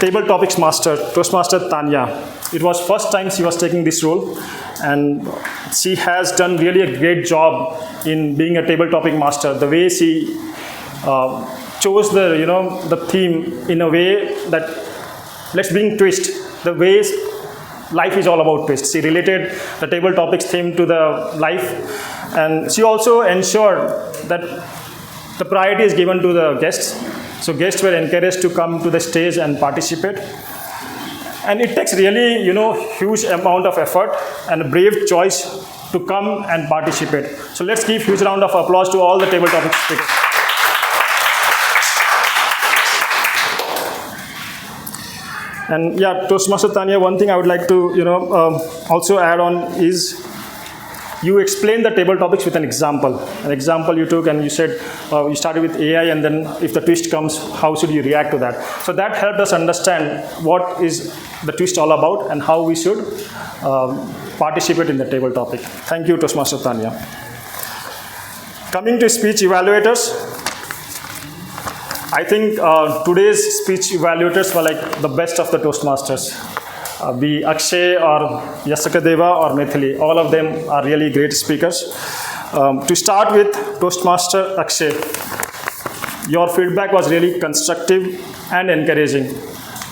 Table Topics Master, Toastmaster Tanya. It was first time she was taking this role, and she has done really a great job in being a Table Topic Master. The way she chose the theme in a way that let's bring twist. The ways life is all about twist. She related the Table Topics theme to the life, and she also ensured that the priority is given to the guests. So guests were encouraged to come to the stage and participate. And it takes really, huge amount of effort and a brave choice to come and participate. So let's give huge round of applause to all the Table Topics speakers. And Toastmaster Tanya, one thing I would like to, also add on is you explained the table topics with an example. An example you took and you said you started with AI, and then if the twist comes, how should you react to that? So that helped us understand what is the twist all about and how we should participate in the table topic. Thank you, Toastmaster Tanya. Coming to speech evaluators, I think today's speech evaluators were like the best of the Toastmasters. Be Akshay or Yasakadeva or Mithili, all of them are really great speakers. To start with, Toastmaster Akshay, your feedback was really constructive and encouraging.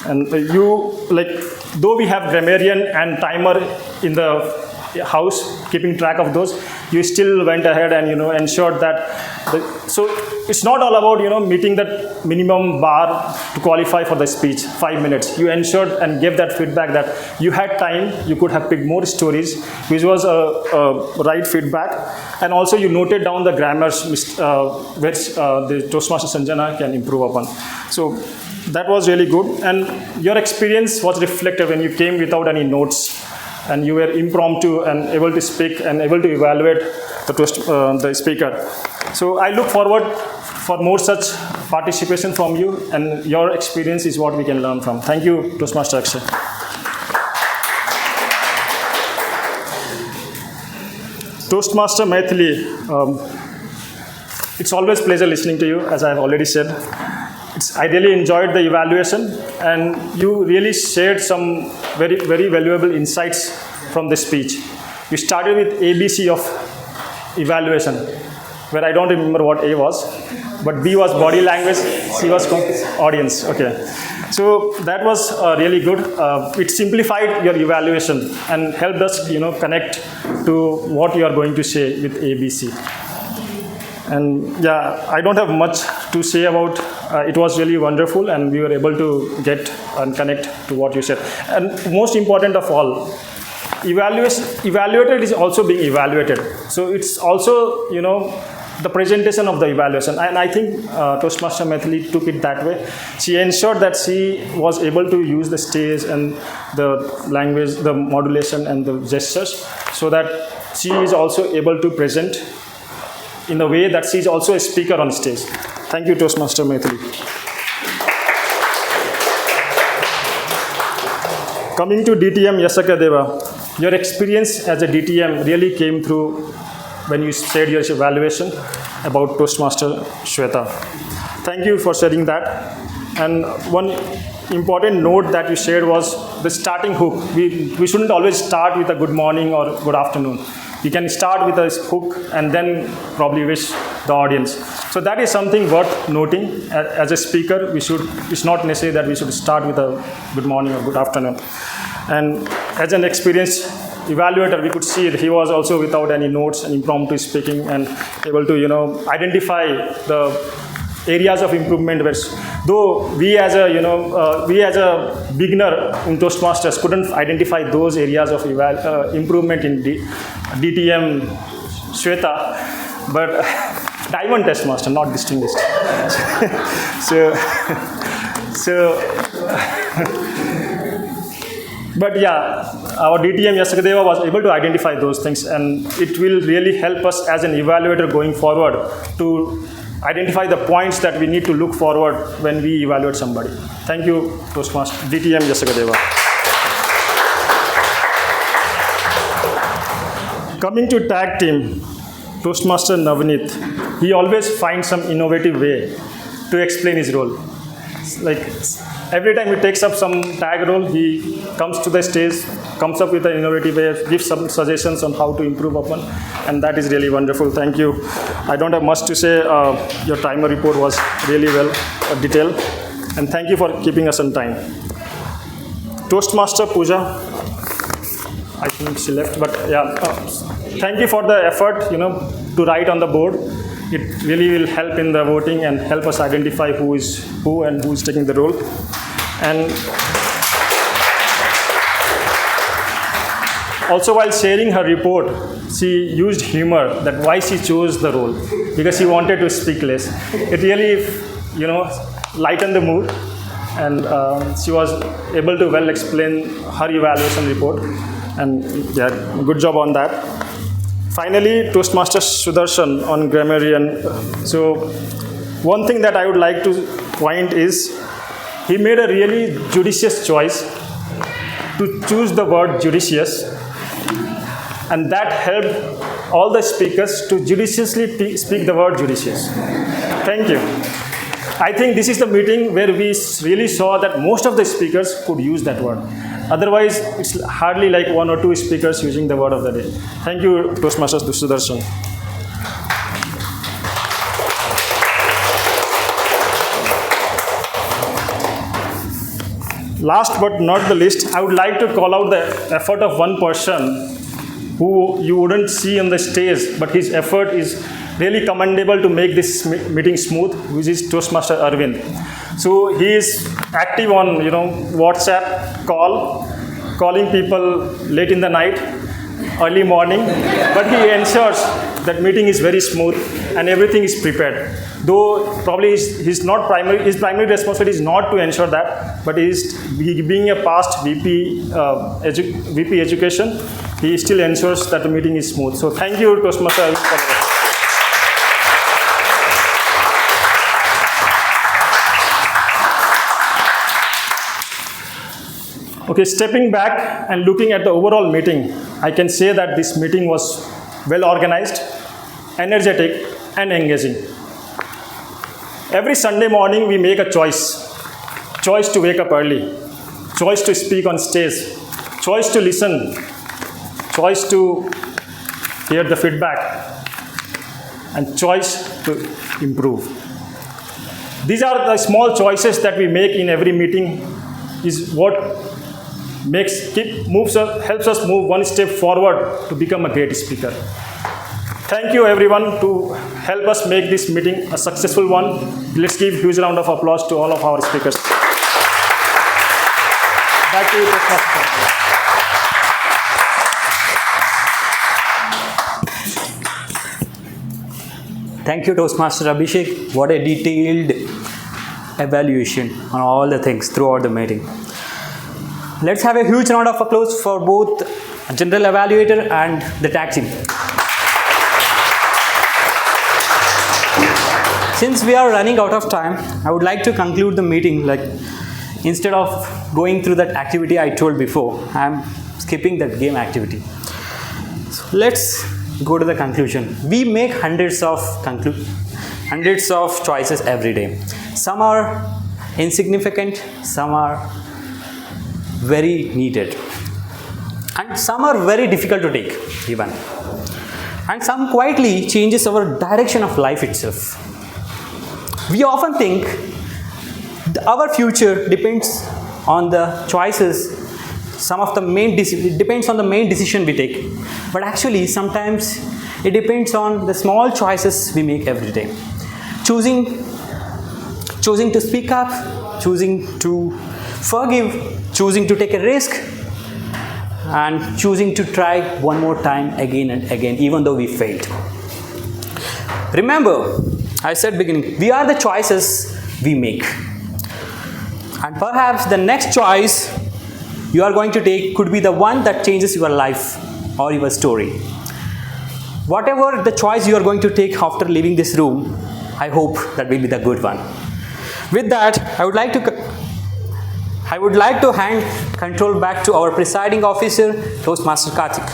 And though we have grammarian and timer in the house, keeping track of those, you still went ahead and ensured that. So it's not all about meeting that minimum bar to qualify for the speech, 5 minutes. You ensured and gave that feedback that you had time, you could have picked more stories, which was a right feedback. And also you noted down the grammars which the Toastmaster Sanjana can improve upon. So that was really good. And your experience was reflected when you came without any notes, and you were impromptu and able to speak and able to evaluate the speaker. So I look forward for more such participation from you, and your experience is what we can learn from. Thank you, Toastmaster Akshay. Toastmaster Maithili, it's always a pleasure listening to you, as I have already said. I really enjoyed the evaluation, and you really shared some very, very valuable insights from the speech. You started with ABC of evaluation, where I don't remember what A was, but B was body language, C was audience. Okay, so that was really good. It simplified your evaluation and helped us, connect to what you are going to say with ABC. And I don't have much to say about it was really wonderful, and we were able to get and connect to what you said. And most important of all, evaluator is also being evaluated. So it's also, the presentation of the evaluation. And I think Toastmaster Maithili took it that way. She ensured that she was able to use the stage and the language, the modulation and the gestures, so that she is also able to present in a way that she is also a speaker on stage. Thank you, Toastmaster Maithili. Coming to DTM Yasakadeva, your experience as a DTM really came through when you shared your evaluation about Toastmaster Shweta. Thank you for sharing that. And one important note that you shared was the starting hook. We shouldn't always start with a good morning or good afternoon. We can start with a hook and then probably wish the audience. So that is something worth noting. As a speaker, it's not necessary that we should start with a good morning or good afternoon. And as an experienced evaluator, we could see that he was also without any notes and impromptu speaking and able to, identify the areas of improvement. Though we as a beginner in Toastmasters couldn't identify those areas of improvement in DTM Shweta, but Diamond Toastmaster, not distinguished. But yeah, our DTM Yasakadeva was able to identify those things, and it will really help us as an evaluator going forward to identify the points that we need to look forward when we evaluate somebody. Thank you, Toastmaster DTM Yasakadeva. Coming to tag team, Toastmaster Navneet, he always finds some innovative way to explain his role. Like every time he takes up some tag role, he comes to the stage, comes up with an innovative way, gives some suggestions on how to improve upon, and that is really wonderful. Thank you. I don't have much to say. Your timer report was really well detailed, and thank you for keeping us on time. Toastmaster Pooja, I think she left, but yeah, thank you for the effort, to write on the board. It really will help in the voting and help us identify who is who and who is taking the role. And also, while sharing her report, she used humor, that why she chose the role, because she wanted to speak less. It really, lightened the mood, and she was able to well explain her evaluation report, and yeah, good job on that. Finally, Toastmaster Sudarshan on grammarian. So one thing that I would like to point is he made a really judicious choice to choose the word judicious, and that helped all the speakers to judiciously speak the word judicious. Thank you. I think this is the meeting where we really saw that most of the speakers could use that word. Otherwise, it's hardly like one or two speakers using the word of the day. Thank you, Toastmasters Sudarshan. Last but not the least, I would like to call out the effort of one person who you wouldn't see on the stage, but his effort is really commendable to make this meeting smooth, which is Toastmaster Arvind. So he is active on WhatsApp calling people late in the night, early morning, but he ensures that meeting is very smooth and everything is prepared. Though probably his primary responsibility is not to ensure that, but he being a past VP education, he still ensures that the meeting is smooth. So thank you, Toastmaster Arvind. Okay, stepping back and looking at the overall meeting, I can say that this meeting was well organized, energetic, and engaging. Every Sunday morning, we make a choice to wake up early, choice to speak on stage, choice to listen, choice to hear the feedback, and choice to improve. These are the small choices that we make in every meeting, is what helps us move one step forward to become a great speaker. Thank you everyone to help us make this meeting a successful one. Let's give a huge round of applause to all of our speakers. Back to you, Toastmaster. Thank you, Toastmaster Abhishek. What a detailed evaluation on all the things throughout the meeting. Let's have a huge round of applause for both General Evaluator and the tag team. Since we are running out of time, I would like to conclude the meeting. Instead of going through that activity I told before, I am skipping that game activity. So let's go to the conclusion. We make hundreds of choices every day. Some are insignificant, some are very needed, and some are very difficult to take even, and some quietly changes our direction of life itself. We often think our future depends on the choices, it depends on the main decision we take, but actually sometimes it depends on the small choices we make every day. Choosing to speak up, choosing to forgive, choosing to take a risk, and choosing to try one more time again and again, even though we failed. Remember, I said beginning, we are the choices we make. And perhaps the next choice you are going to take could be the one that changes your life or your story. Whatever the choice you are going to take after leaving this room, I hope that will be the good one. With that, I would like to hand control back to our presiding officer, Toastmaster Karthik.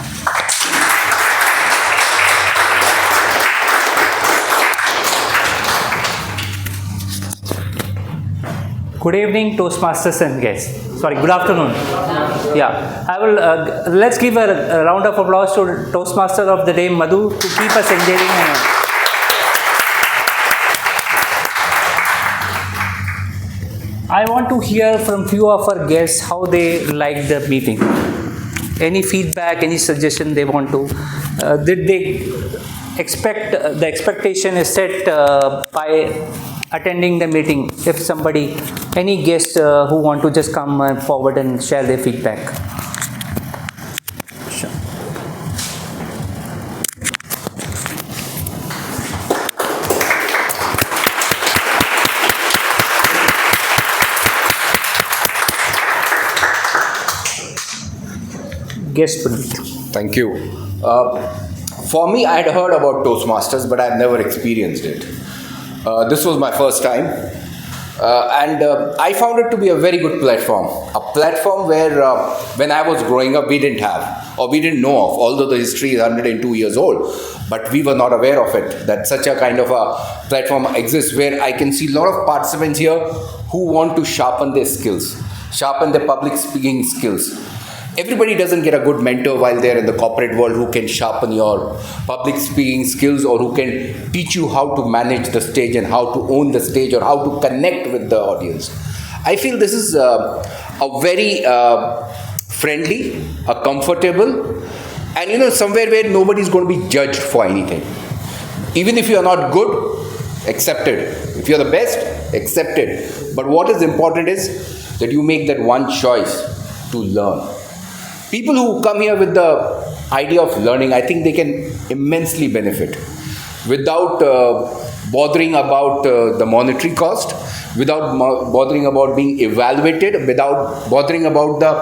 Good evening, Toastmasters and guests. Sorry, good afternoon. Yeah, I will. Let's give a round of applause to Toastmaster of the day, Madhu, to keep us engaging. I want to hear from few of our guests how they liked the meeting. Any feedback, any suggestion they want to? Did they expect the expectation is set by attending the meeting? If somebody, any guest who want to just come forward and share their feedback. Sure. Guest, thank you. For me, I had heard about Toastmasters, but I've never experienced it. This was my first time, and I found it to be a very good platform. A platform where, when I was growing up, we didn't have, or we didn't know of, although the history is 102 years old, but we were not aware of it, that such a kind of a platform exists, where I can see a lot of participants here who want to sharpen their skills, sharpen their public speaking skills. Everybody doesn't get a good mentor while they're in the corporate world who can sharpen your public speaking skills, or who can teach you how to manage the stage and how to own the stage, or how to connect with the audience. I feel this is a very friendly, a comfortable, and somewhere where nobody's going to be judged for anything. Even if you are not good, accepted. If you're the best, accepted. But what is important is that you make that one choice to learn. People who come here with the idea of learning, I think they can immensely benefit without bothering about the monetary cost, without bothering about being evaluated, without bothering about the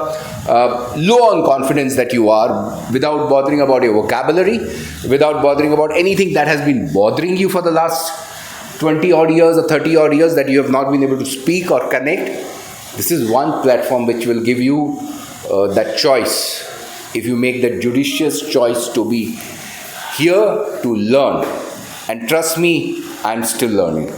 low on confidence that you are, without bothering about your vocabulary, without bothering about anything that has been bothering you for the last 20 odd years or 30 odd years that you have not been able to speak or connect. This is one platform which will give you that choice, if you make that judicious choice to be here to learn. And trust me, I'm still learning.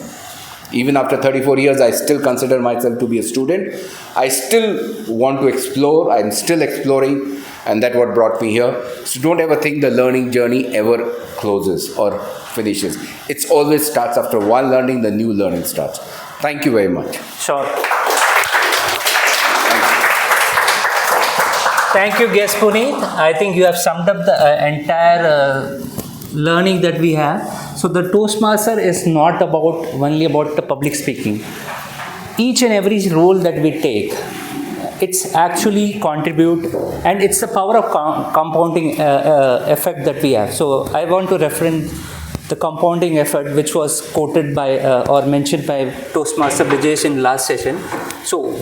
Even after 34 years, I still consider myself to be a student. I still want to explore. I'm still exploring, and that's what brought me here. So don't ever think the learning journey ever closes or finishes. It always starts. After one learning, the new learning starts. Thank you very much. Sure. Thank you, guest Puneet. I think you have summed up the entire learning that we have. So the Toastmaster is not only about the public speaking. Each and every role that we take, it's actually contribute, and it's the power of compounding effect that we have. So I want to reference the compounding effect, which was quoted by or mentioned by Toastmaster Brijesh in last session. So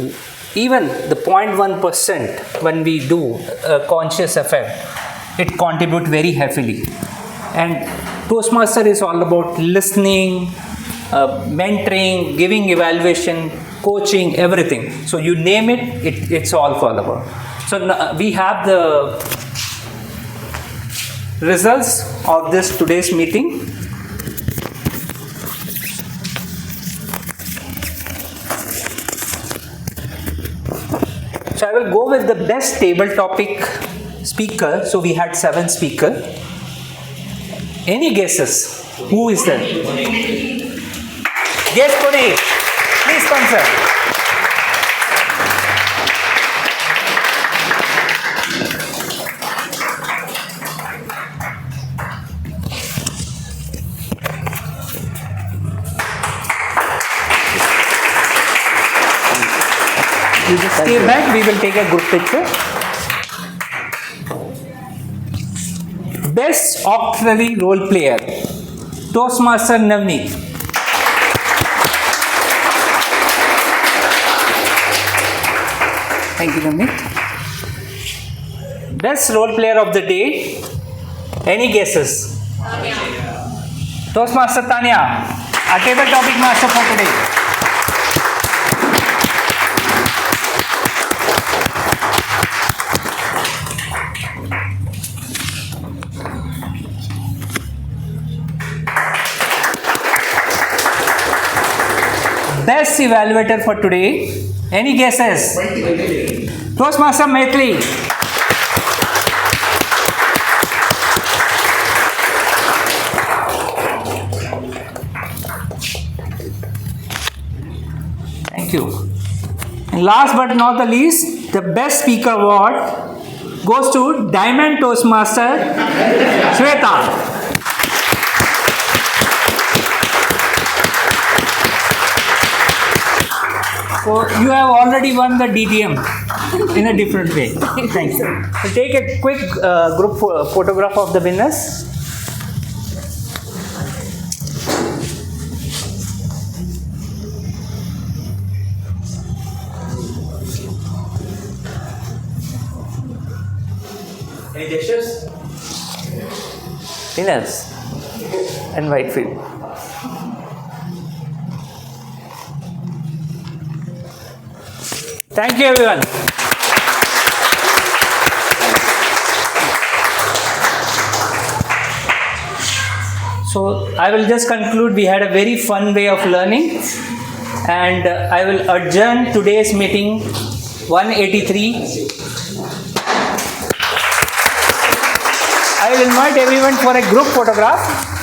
even the 0.1% when we do a conscious effect, it contributes very heavily. And Toastmaster is all about listening, mentoring, giving evaluation, coaching, everything. So you name it, it's all about. So we have the results of this today's meeting. So I will go with the best table topic speaker. So we had 7 speakers. Any guesses? Who is there? Yes, Puneet. Please come, sir. You just stay back. We will take a group picture. Best auxiliary role player, Toastmaster Navneet. Thank you, Navneet. Best role player of the day, any guesses? Toastmaster Tanya, our table topic master for today. Best evaluator for today. Any guesses? Toastmaster Maitli. Thank you. And last but not the least, the best speaker award goes to Diamond Toastmaster Shweta. So you have already won the DTM in a different way. Thanks. So take a quick group photograph of the winners. Any gestures? Winners and Whitefield. Thank you, everyone. So I will just conclude. We had a very fun way of learning, and I will adjourn today's meeting 183. I will invite everyone for a group photograph.